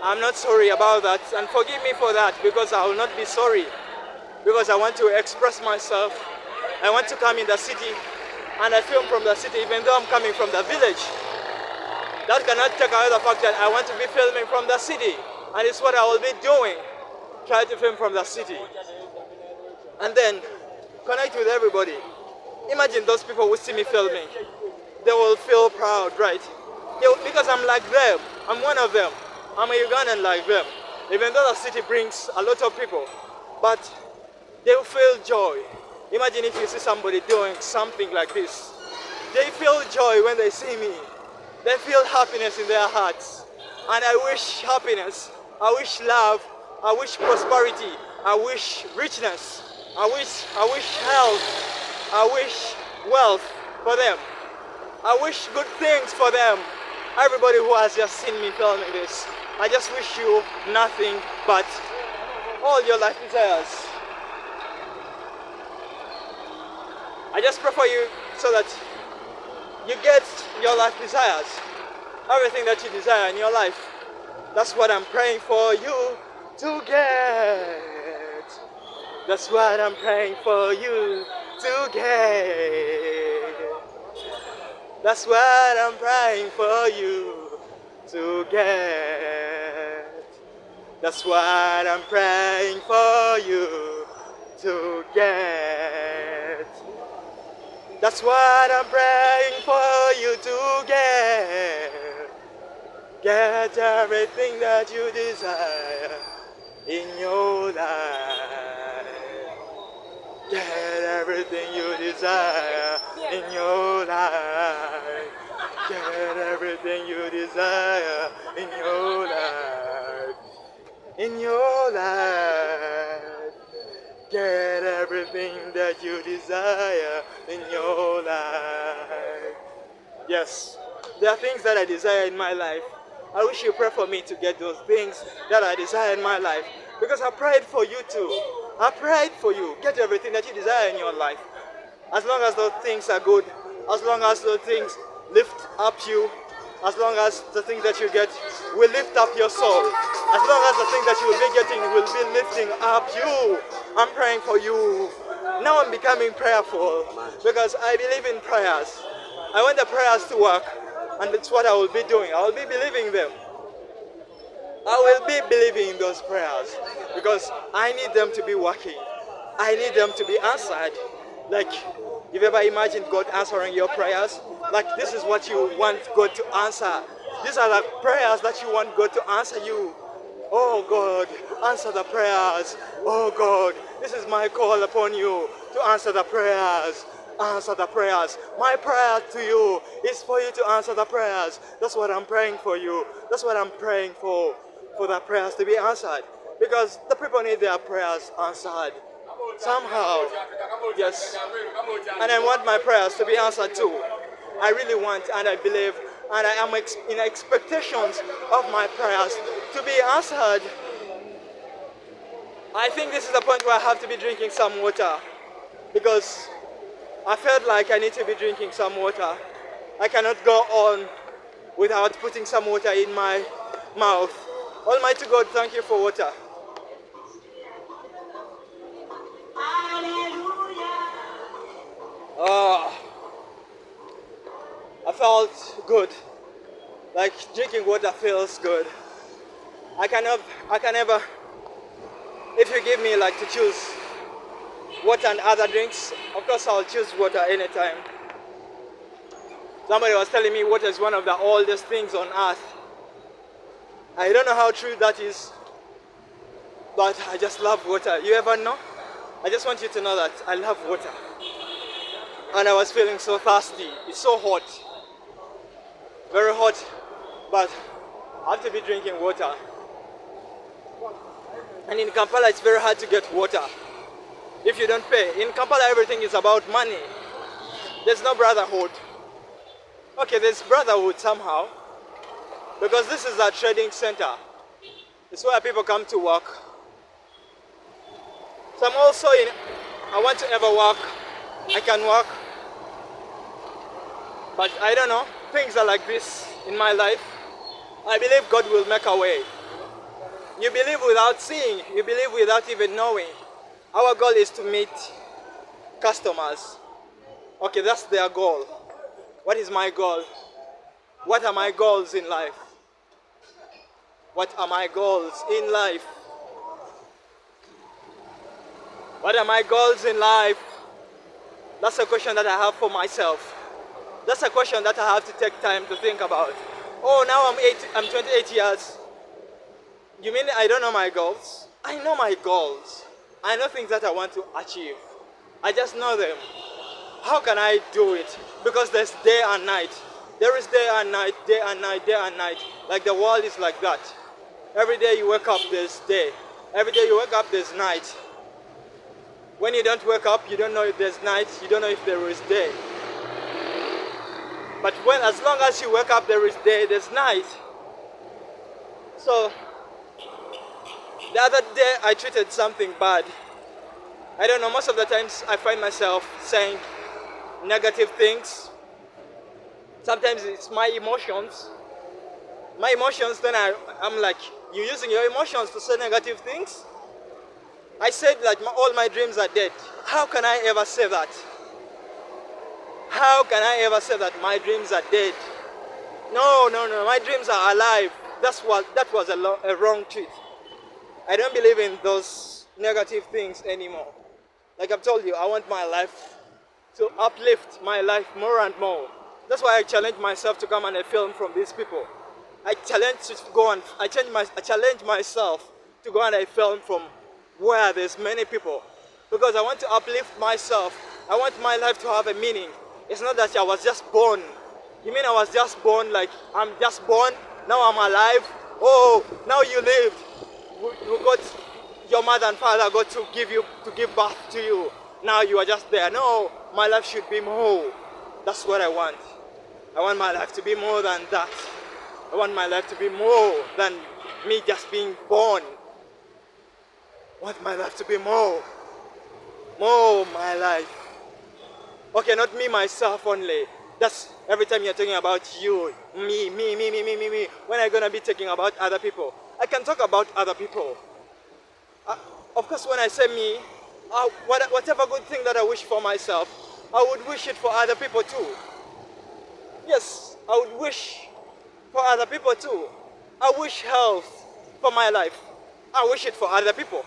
Speaker 1: I'm not sorry about that, and forgive me for that, because I will not be sorry, because I want to express myself. I want to come in the city and I film from the city even though I'm coming from the village. That cannot take away the fact that I want to be filming from the city, and it's what I will be doing. Try to film from the city and then connect with everybody. Imagine those people who see me filming. They will feel proud, right? Because I'm like them. I'm one of them. I'm a Ugandan like them. Even though the city brings a lot of people, but they will feel joy. Imagine if you see somebody doing something like this. They feel joy when they see me. They feel happiness in their hearts. And I wish happiness, I wish love, I wish prosperity, I wish richness, I wish health, I wish wealth for them. I wish good things for them. Everybody who has just seen me filming this, I just wish you nothing but all your life desires. I just pray for you so that you get your life desires. Everything that you desire in your life. That's what I'm praying for you to get. That's what I'm praying for you to get. That's what I'm praying for you to get. That's what I'm praying for you to get. That's what I'm praying for you to get. Get everything that you desire in your life. Get everything you desire in your life. Get everything you desire in your life. In your life. Get everything that you desire in your life. Yes, there are things that I desire in my life. I wish you pray for me to get those things that I desire in my life. Because I prayed for you too. I prayed for you. Get everything that you desire in your life. As long as those things are good, as long as those things lift up you, as long as the things that you get will lift up your soul, as long as the things that you will be getting will be lifting up you, I'm praying for you. Now I'm becoming prayerful because I believe in prayers. I want the prayers to work, and it's what I will be doing. I will be believing them. I will be believing in those prayers because I need them to be working. I need them to be answered. Like, you've ever imagined God answering your prayers? Like, this is what you want God to answer. These are the prayers that you want God to answer you. Oh God, answer the prayers. Oh God, this is my call upon you to answer the prayers. Answer the prayers. My prayer to you is for you to answer the prayers. That's what I'm praying for you. That's what I'm praying for the prayers to be answered. Because the people need their prayers answered. Somehow. Yes. And I want my prayers to be answered too. I really want, and I believe, and I am in expectations of my prayers to be answered. I think this is the point where I have to be drinking some water, because I felt like I need to be drinking some water. I cannot go on without putting some water in my mouth. Almighty God, thank you for water. I felt good. Like drinking water feels good. I can never, if you give me like to choose water and other drinks, of course I'll choose water anytime. Somebody was telling me water is one of the oldest things on earth. I don't know how true that is, but I just love water. You ever know? I just want you to know that I love water. And I was feeling so thirsty. It's so hot. Very hot. But I have to be drinking water. And in Kampala, it's very hard to get water if you don't pay. In Kampala, everything is about money. There's no brotherhood. Okay, there's brotherhood somehow, because this is a trading center. It's where people come to work. So I'm also in, I want to ever work. I can work. But I don't know, things are like this in my life. I believe God will make a way. You believe without seeing, you believe without even knowing. Our goal is to meet customers. Okay, that's their goal. What is my goal? What are my goals in life? What are my goals in life? What are my goals in life? That's a question that I have for myself. That's a question that I have to take time to think about. Oh, now I'm 28 years. You mean I don't know my goals? I know my goals. I know things that I want to achieve. I just know them. How can I do it? Because there's day and night. There is day and night, day and night, day and night. Like the world is like that. Every day you wake up, there's day. Every day you wake up, there's night. When you don't wake up, you don't know if there's night. You don't know if there is day. But as long as you wake up, there is day, there's night. So, the other day I treated something bad. I don't know, most of the times I find myself saying negative things. Sometimes it's my emotions. My emotions, then I'm like, you're using your emotions to say negative things? I said like all my dreams are dead. How can I ever say that? How can I ever say that my dreams are dead? No, my dreams are alive. That was a wrong tweet. I don't believe in those negative things anymore. Like I've told you, I want my life to uplift my life more and more. That's why I challenge myself to come and film from these people. I challenge myself to go and I film from where there's many people. Because I want to uplift myself. I want my life to have a meaning. It's not that I was just born. You mean I was just born, like I'm just born, now I'm alive? Oh, now you lived. You got, your mother and father got to give birth to you. Now you are just there. No, my life should be more. That's what I want. I want my life to be more than that. I want my life to be more than me just being born. I want my life to be more. More my life. Okay, not me, myself only. That's every time you're talking about you, me. When are you gonna be talking about other people? I can talk about other people. Of course, when I say me, whatever good thing that I wish for myself, I would wish it for other people too. Yes, I would wish for other people too. I wish health for my life. I wish it for other people.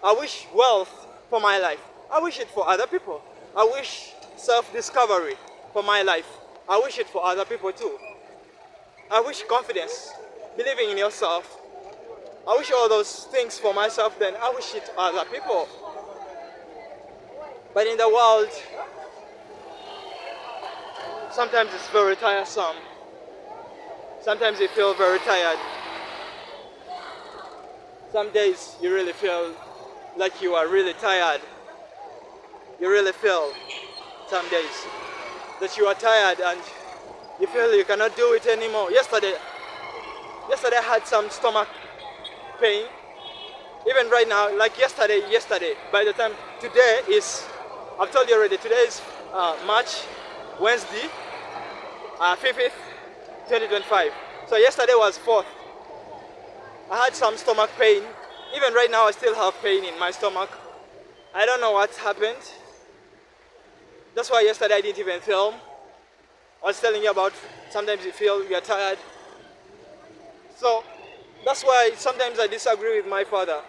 Speaker 1: I wish wealth for my life. I wish it for other people. I wish self-discovery for my life. I wish it for other people too. I wish confidence, believing in yourself. I wish all those things for myself, then I wish it to other people. But in the world, sometimes it's very tiresome. Sometimes you feel very tired. Some days you really feel like you are really tired. You really feel some days that you are tired and you feel you cannot do it anymore. Yesterday I had some stomach pain. Even right now, like yesterday, by the time today is, I've told you already, today is March, Wednesday, 5th, 2025. So yesterday was 4th. I had some stomach pain. Even right now I still have pain in my stomach. I don't know what happened. That's why yesterday I didn't even film. I was telling you about sometimes you feel you're tired. So that's why sometimes I disagree with my father.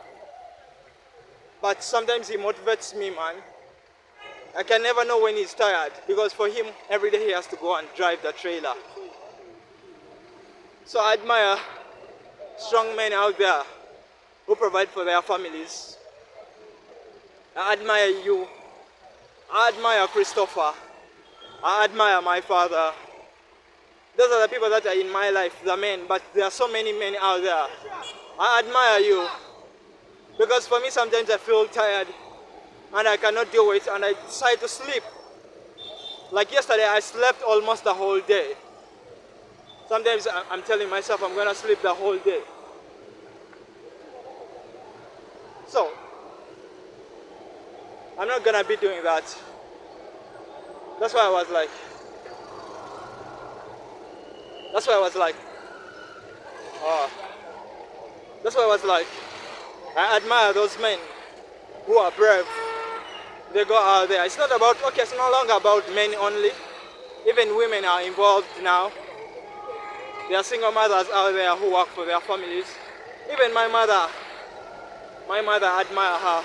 Speaker 1: But sometimes he motivates me, man. I can never know when he's tired because for him, every day he has to go and drive the trailer. So I admire strong men out there who provide for their families. I admire you. I admire Christopher. I admire my father. Those are the people that are in my life, the men, but there are so many men out there. I admire you. Because for me, sometimes I feel tired and I cannot do it and I decide to sleep. Like yesterday, I slept almost the whole day. Sometimes I'm telling myself I'm gonna sleep the whole day. So, I'm not gonna be doing that. That's why I was like, that's why I was like, I admire those men who are brave. They go out there. It's not about, okay, it's no longer about men only. Even women are involved now. There are single mothers out there who work for their families. Even my mother, I admire her.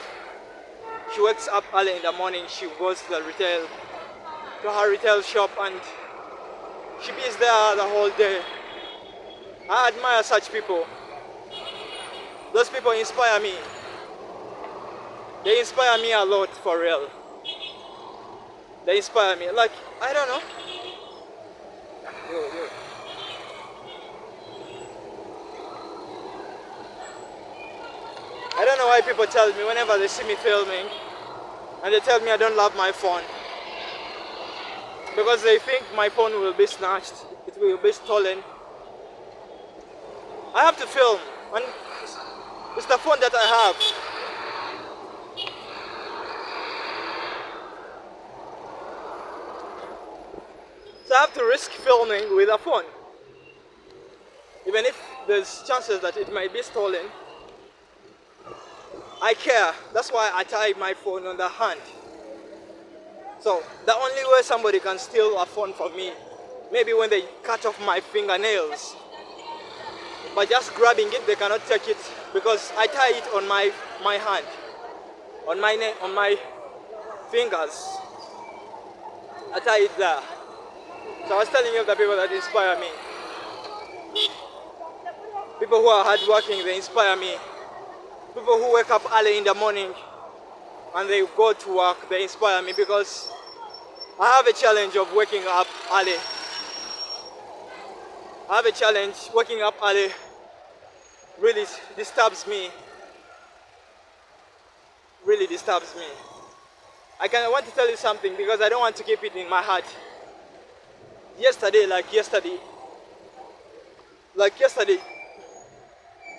Speaker 1: She wakes up early in the morning, she goes to her retail shop, and she is there the whole day. I admire such people. Those people inspire me. They inspire me a lot, for real. They inspire me. Like, I don't know. Yo. I don't know why people tell me whenever they see me filming and they tell me I don't love my phone. Because they think my phone will be snatched, it will be stolen. I have to film, and it's the phone that I have. So I have to risk filming with a phone. Even if there's chances that it might be stolen, I care. That's why I tie my phone on the hand. So the only way somebody can steal a phone from me, maybe when they cut off my fingernails. But just grabbing it, they cannot take it because I tie it on my hand, on my fingers. I tie it there. So I was telling you of the people that inspire me. People who are hardworking, they inspire me. People who wake up early in the morning and they go to work, they inspire me because I have a challenge of waking up early. I have a challenge. Waking up early really disturbs me. Really disturbs me. I want to tell you something because I don't want to keep it in my heart. Yesterday,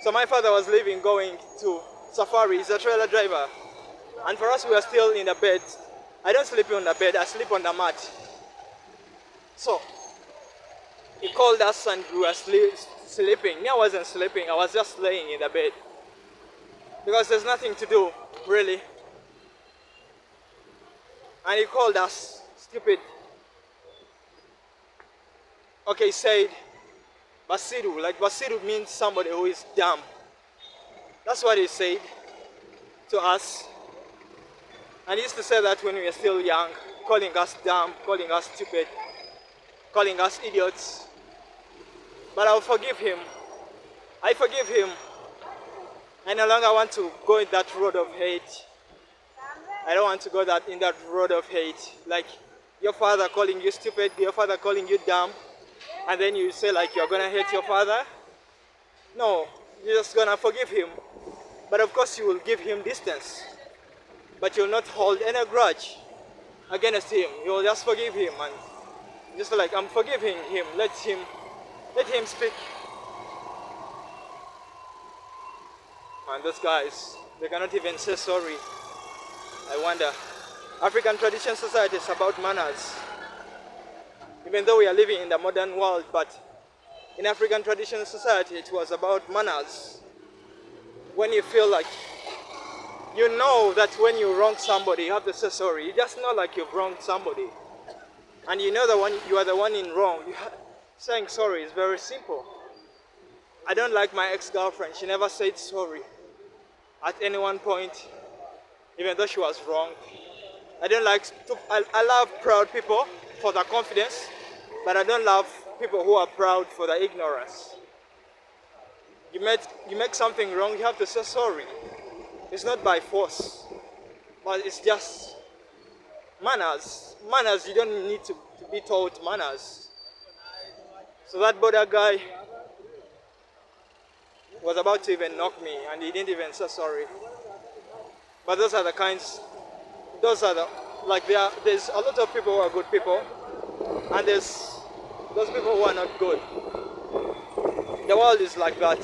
Speaker 1: so my father was leaving, going to safari. He's a trailer driver. And for us, we are still in the bed. I don't sleep on the bed, I sleep on the mat. So, he called us and we were sleeping. Me, I wasn't sleeping, I was just laying in the bed. Because there's nothing to do, really. And he called us, stupid. Okay, he said, Basiru. Like, Basiru means somebody who is dumb. That's what he said to us. And he used to say that when we were still young, calling us dumb, calling us stupid, calling us idiots. But I'll forgive him. I forgive him. I no longer want to go in that road of hate. I don't want to go in that road of hate. Like your father calling you stupid, your father calling you dumb, and then you say like you're gonna hate your father. No, you're just gonna forgive him. But of course you will give him distance. But you'll not hold any grudge against him. You'll just forgive him and just like I'm forgiving him. Let him speak. And those guys, they cannot even say sorry. I wonder. African tradition society is about manners. Even though we are living in the modern world, but in African tradition society it was about manners. When you feel like you know that when you wrong somebody, you have to say sorry. You just know like you've wronged somebody. And you know you are the one in wrong. Saying sorry is very simple. I don't like my ex-girlfriend. She never said sorry at any one point, even though she was wrong. I love proud people for their confidence, but I don't love people who are proud for their ignorance. you make something wrong, you have to say sorry. It's not by force, but it's just manners. Manners, you don't need to be taught manners. So that border guy was about to even knock me, and he didn't even say sorry. But those are the kinds, those are the, like there's a lot of people who are good people, and there's those people who are not good. The world is like that.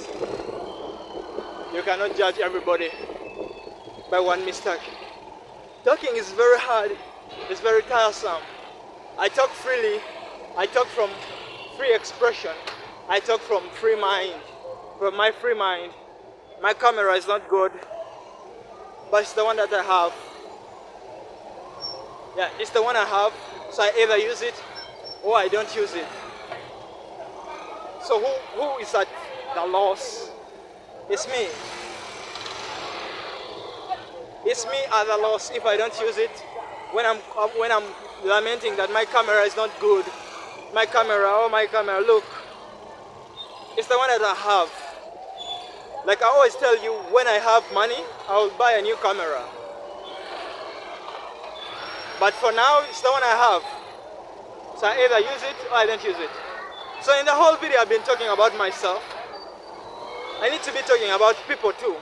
Speaker 1: You cannot judge everybody by one mistake. Talking is very hard. It's very tiresome. I talk freely. I talk from free expression. I talk from free mind. From my free mind. My camera is not good, but it's the one that I have. Yeah, it's the one I have, so I either use it or I don't use it. So who is at the loss? It's me. It's me at the loss if I don't use it. When I'm lamenting that my camera is not good, my camera, look, it's the one that I have. Like I always tell you, when I have money, I will buy a new camera. But for now, it's the one I have. So I either use it or I don't use it. So in the whole video, I've been talking about myself. I need to be talking about people too.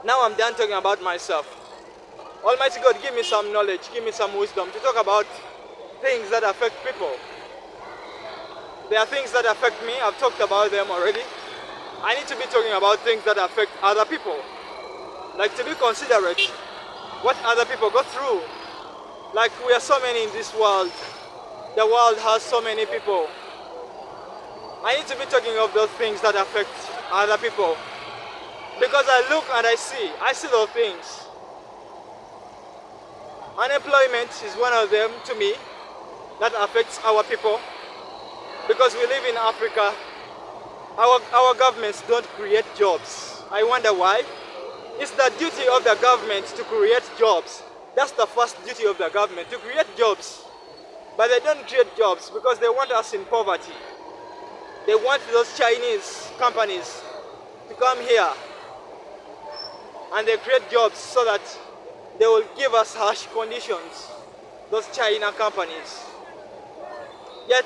Speaker 1: Now I'm done talking about myself. Almighty God, give me some knowledge, give me some wisdom to talk about things that affect people. There are things that affect me, I've talked about them already. I need to be talking about things that affect other people. Like to be considerate what other people go through. Like we are so many in this world. The world has so many people. I need to be talking of those things that affect other people. Because I look and I see those things. Unemployment is one of them to me that affects our people. Because we live in Africa, our governments don't create jobs. I wonder why. It's the duty of the government to create jobs. That's the first duty of the government, to create jobs. But they don't create jobs because they want us in poverty. They want those Chinese companies to come here. And they create jobs so that they will give us harsh conditions, those China companies. Yet,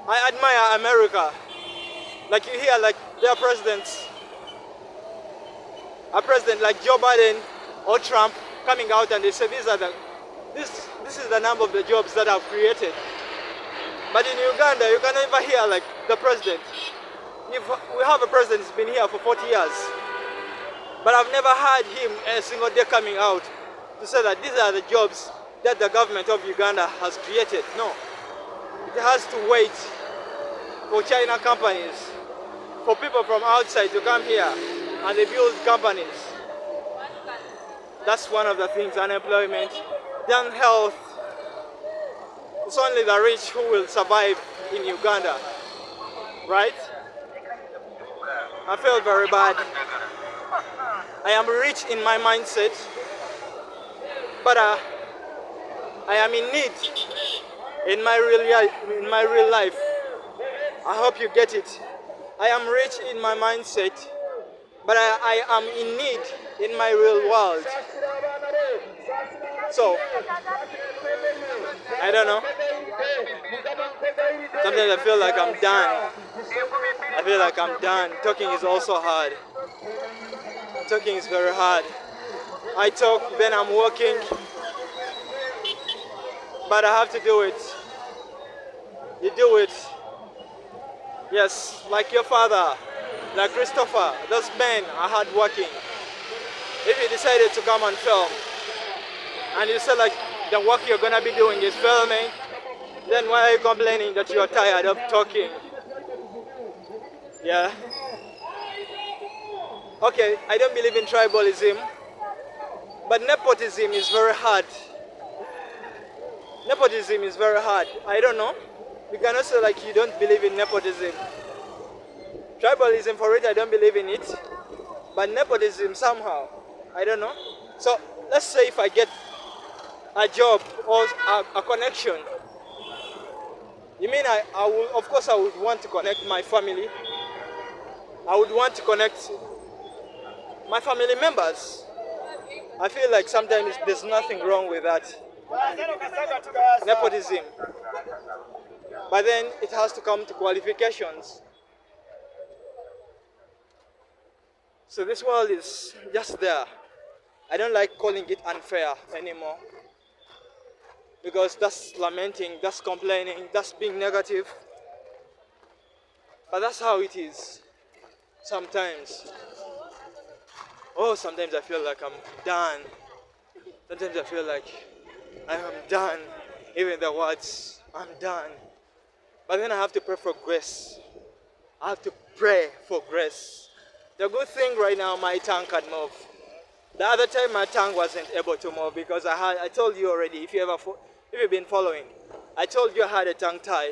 Speaker 1: I admire America. Like you hear like their presidents, a president like Joe Biden or Trump coming out and they say this is the number of the jobs that I've created. But in Uganda, you can never hear like the president. We have a president who's been here for 40 years. But I've never heard him a single day coming out to say that these are the jobs that the government of Uganda has created. No. It has to wait for China companies, for people from outside to come here and they build companies. That's one of the things, unemployment. Then health. It's only the rich who will survive in Uganda, right? I feel very bad. I am rich in my mindset, but I am in need in my real life. I hope you get it. I am rich in my mindset, but I am in need in my real world. So, I don't know. Sometimes I feel like I'm done. I feel like I'm done. Talking is also hard. Talking is very hard. I talk, then I'm working, but I have to do it. You do it. Yes, like your father, like Christopher, those men are hardworking. If you decided to come and film, and you say like the work you're gonna be doing is filming, then why are you complaining that you're tired of talking? Yeah. Okay, I don't believe in tribalism, but nepotism is very hard. Nepotism is very hard. I don't know. You cannot say like you don't believe in nepotism. Tribalism, for it, I don't believe in it. But nepotism somehow, I don't know. So let's say if I get a job or a connection, you mean I will, of course I would want to connect my family. I would want to connect my family members. I feel like sometimes there's nothing wrong with that. Nepotism. But then it has to come to qualifications. So this world is just there. I don't like calling it unfair anymore. Because that's lamenting, that's complaining, that's being negative. But that's how it is. Sometimes. Oh, sometimes I feel like I'm done. Sometimes I feel like I am done. Even the words, I'm done. But then I have to pray for grace. I have to pray for grace. The good thing right now, my tongue can move. The other time my tongue wasn't able to move because I told you already, if you've been following, I told you I had a tongue tie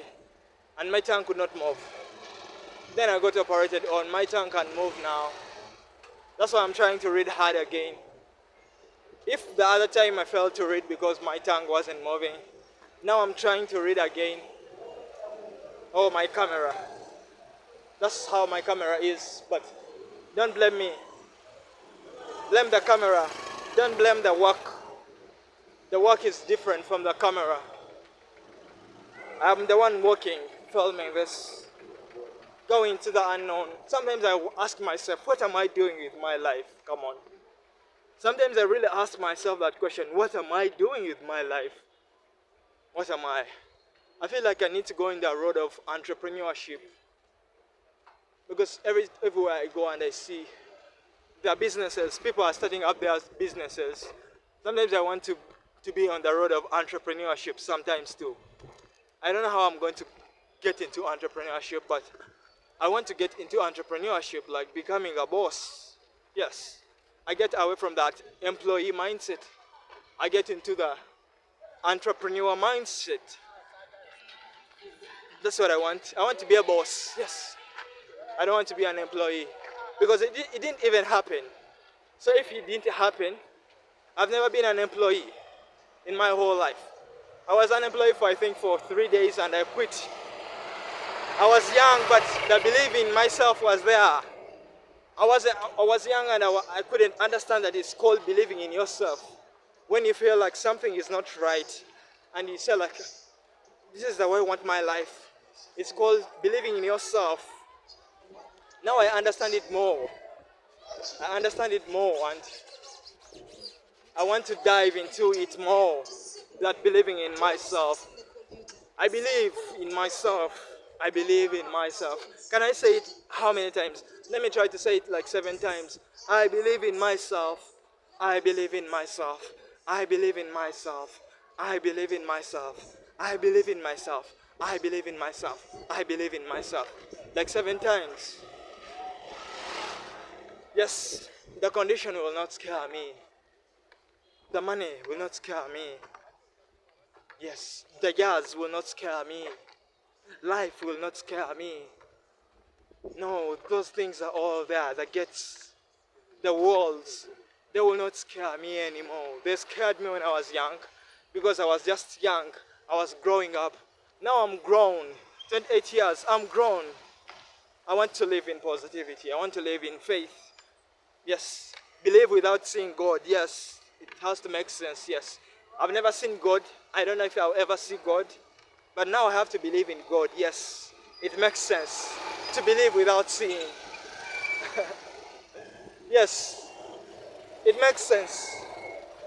Speaker 1: and my tongue could not move. Then I got operated on, my tongue can move now. That's why I'm trying to read hard again. If the other time I failed to read because my tongue wasn't moving, now I'm trying to read again. Oh, my camera. That's how my camera is, but don't blame me. Blame the camera. Don't blame the work. The work is different from the camera. I'm the one working, filming this, going to the unknown. Sometimes I ask myself, what am I doing with my life? Come on. Sometimes I really ask myself that question, what am I doing with my life? What am I? I feel like I need to go in the road of entrepreneurship. Because everywhere I go and I see their businesses, people are starting up their businesses. Sometimes I want to be on the road of entrepreneurship sometimes too. I don't know how I'm going to get into entrepreneurship, but I want to get into entrepreneurship, like becoming a boss. Yes. I get away from that employee mindset. I get into the entrepreneur mindset. That's what I want. I want to be a boss. Yes. I don't want to be an employee. Because it didn't even happen. So if it didn't happen, I've never been an employee in my whole life. I was unemployed for 3 days and I quit. I was young, but the belief in myself was there. I was young and I couldn't understand that it's called believing in yourself. When you feel like something is not right and you say like, this is the way I want my life. It's called believing in yourself. Now I understand it more. I understand it more and I want to dive into it more. That believing in myself. I believe in myself. I believe in myself. Can I say it how many times? Let me try to say it like 7 times. I believe in myself. I believe in myself. I believe in myself. I believe in myself. I believe in myself. I believe in myself. I believe in myself. Like 7 times. Yes, the condition will not scare me. The money will not scare me. Yes, the years will not scare me. Life will not scare me. No, those things are all there. The gets, the walls, they will not scare me anymore. They scared me when I was young because I was just young. I was growing up. Now I'm grown. 28 years, I'm grown. I want to live in positivity. I want to live in faith. Yes. Believe without seeing God. Yes. It has to make sense. Yes. I've never seen God. I don't know if I'll ever see God. But now I have to believe in God. Yes. It makes sense to believe without seeing. Yes. It makes sense.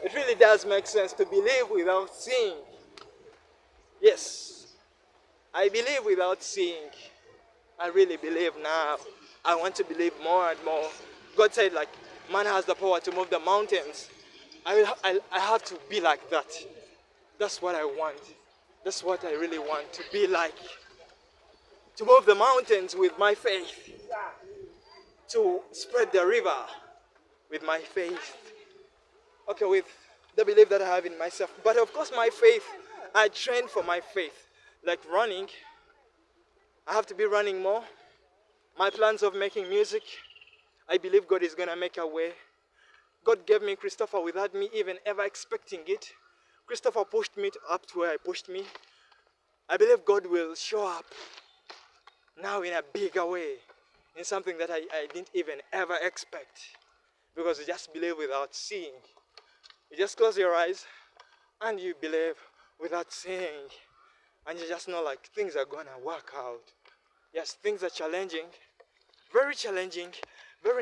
Speaker 1: It really does make sense to believe without seeing. Yes. I believe without seeing. I really believe now. I want to believe more and more. God said like, man has the power to move the mountains. I have to be like that. That's what I want. That's what I really want to be like. To move the mountains with my faith. To spread the river with my faith. Okay, with the belief that I have in myself. But of course my faith, I train for my faith. Like running, I have to be running more. My plans of making music, I believe God is gonna make a way. God gave me Christopher without me even ever expecting it. Christopher pushed me up to where I pushed me. I believe God will show up now in a bigger way. in something that I didn't even ever expect. Because you just believe without seeing. You just close your eyes and you believe without seeing. And you just know like things are gonna work out. Yes, things are challenging, very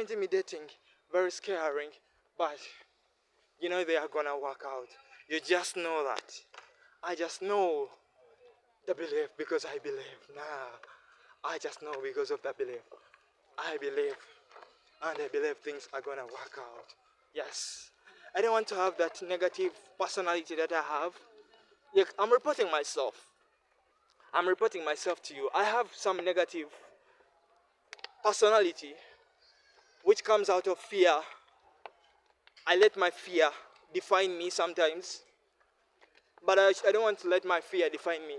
Speaker 1: intimidating, very scaring, but you know they are gonna work out. You just know that. I just know the belief because I believe. I just know because of the belief. I believe, and I believe things are gonna work out. Yes, I don't want to have that negative personality that I have. Yeah, I'm reporting myself. I'm reporting myself to you. I have some negative personality which comes out of fear. I let my fear define me sometimes, but I don't want to let my fear define me.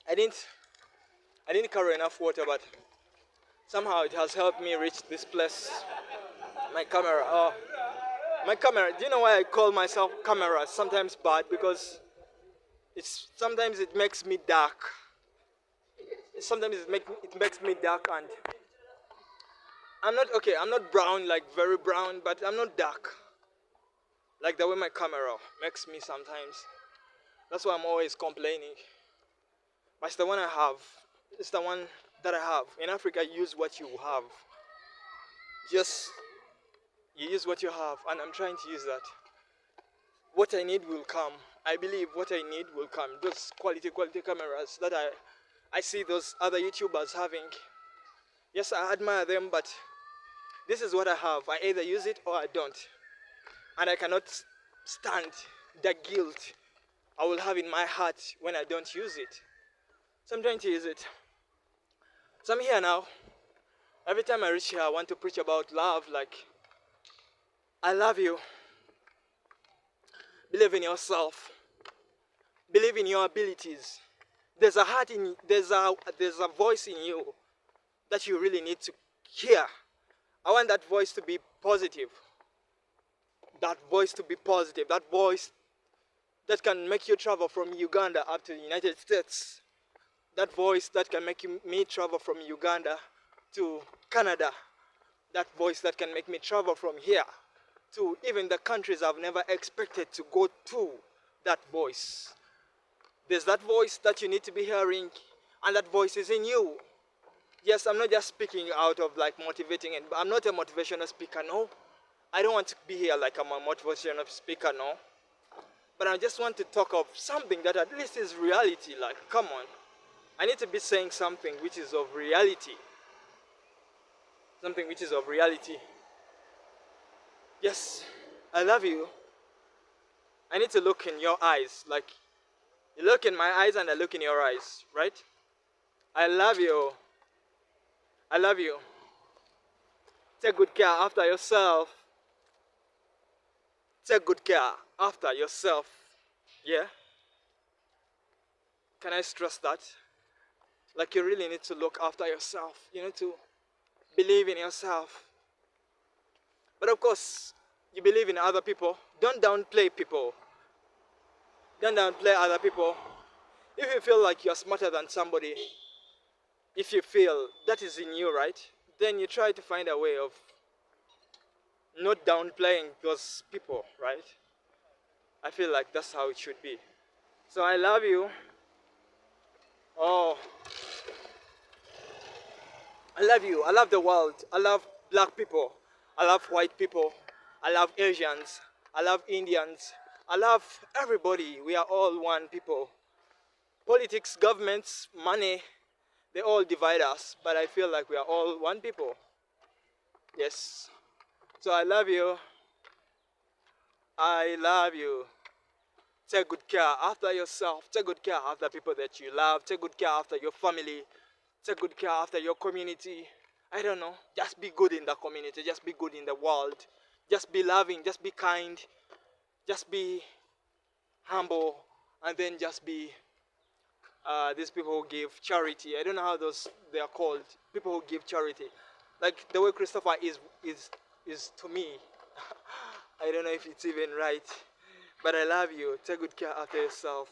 Speaker 1: I didn't I didn't carry enough water, but somehow it has helped me reach this place. My camera. Oh, my camera. Do you know why I call myself camera? Sometimes bad because sometimes it makes me dark. Sometimes it makes me dark, and I'm not okay. I'm not brown, like very brown, but I'm not dark. Like the way my camera makes me sometimes. That's why I'm always complaining. But it's the one I have. It's the one that I have. In Africa, use what you have. Just you use what you have, and I'm trying to use that. What I need will come. I believe what I need will come. Those quality cameras that I see those other YouTubers having. Yes, I admire them, but this is what I have. I either use it or I don't. And I cannot stand the guilt I will have in my heart when I don't use it. So I'm trying to use it. So I'm here now. Every time I reach here, I want to preach about love. Like, I love you. Believe in yourself. Believe in your abilities. There's a heart in there's a voice in you that you really need to hear. I want that voice to be positive. That voice to be positive. That voice that can make you travel from Uganda up to the United States. That voice that can make me travel from Uganda to Canada. That voice that can make me travel from here to even the countries I've never expected to go to. That voice. There's that voice that you need to be hearing, and that voice is in you. Yes, I'm not just speaking out of like motivating, and I'm not a motivational speaker, no. I don't want to be here like I'm a motivational speaker, no. But I just want to talk of something that at least is reality. Like, come on. I need to be saying something which is of reality. Something which is of reality. Yes, I love you. I need to look in your eyes. Like, you look in my eyes and I look in your eyes, right? I love you. I love you. Take good care after yourself. Take good care after yourself. Yeah? Can I stress that? Like, you really need to look after yourself. You need to believe in yourself. But of course, you believe in other people. Don't downplay people. Don't downplay other people. If you feel like you're smarter than somebody, if you feel that is in you, right? Then you try to find a way of not downplaying those people, right? I feel like that's how it should be. So I love you. Oh, I love you. I love the world. I love black people. I love white people. I love Asians. I love Indians. I love everybody. We are all one people. Politics, governments, money, they all divide us, but I feel like we are all one people. Yes. So I love you. I love you. Take good care after yourself. Take good care after people that you love. Take good care after your family. Take good care after your community. I don't know. Just be good in the community. Just be good in the world. Just be loving. Just be kind. Just be humble. And then just be these people who give charity. I don't know how they are called. People who give charity. Like the way Christopher is to me. I don't know if it's even right. But I love you. Take good care after yourself.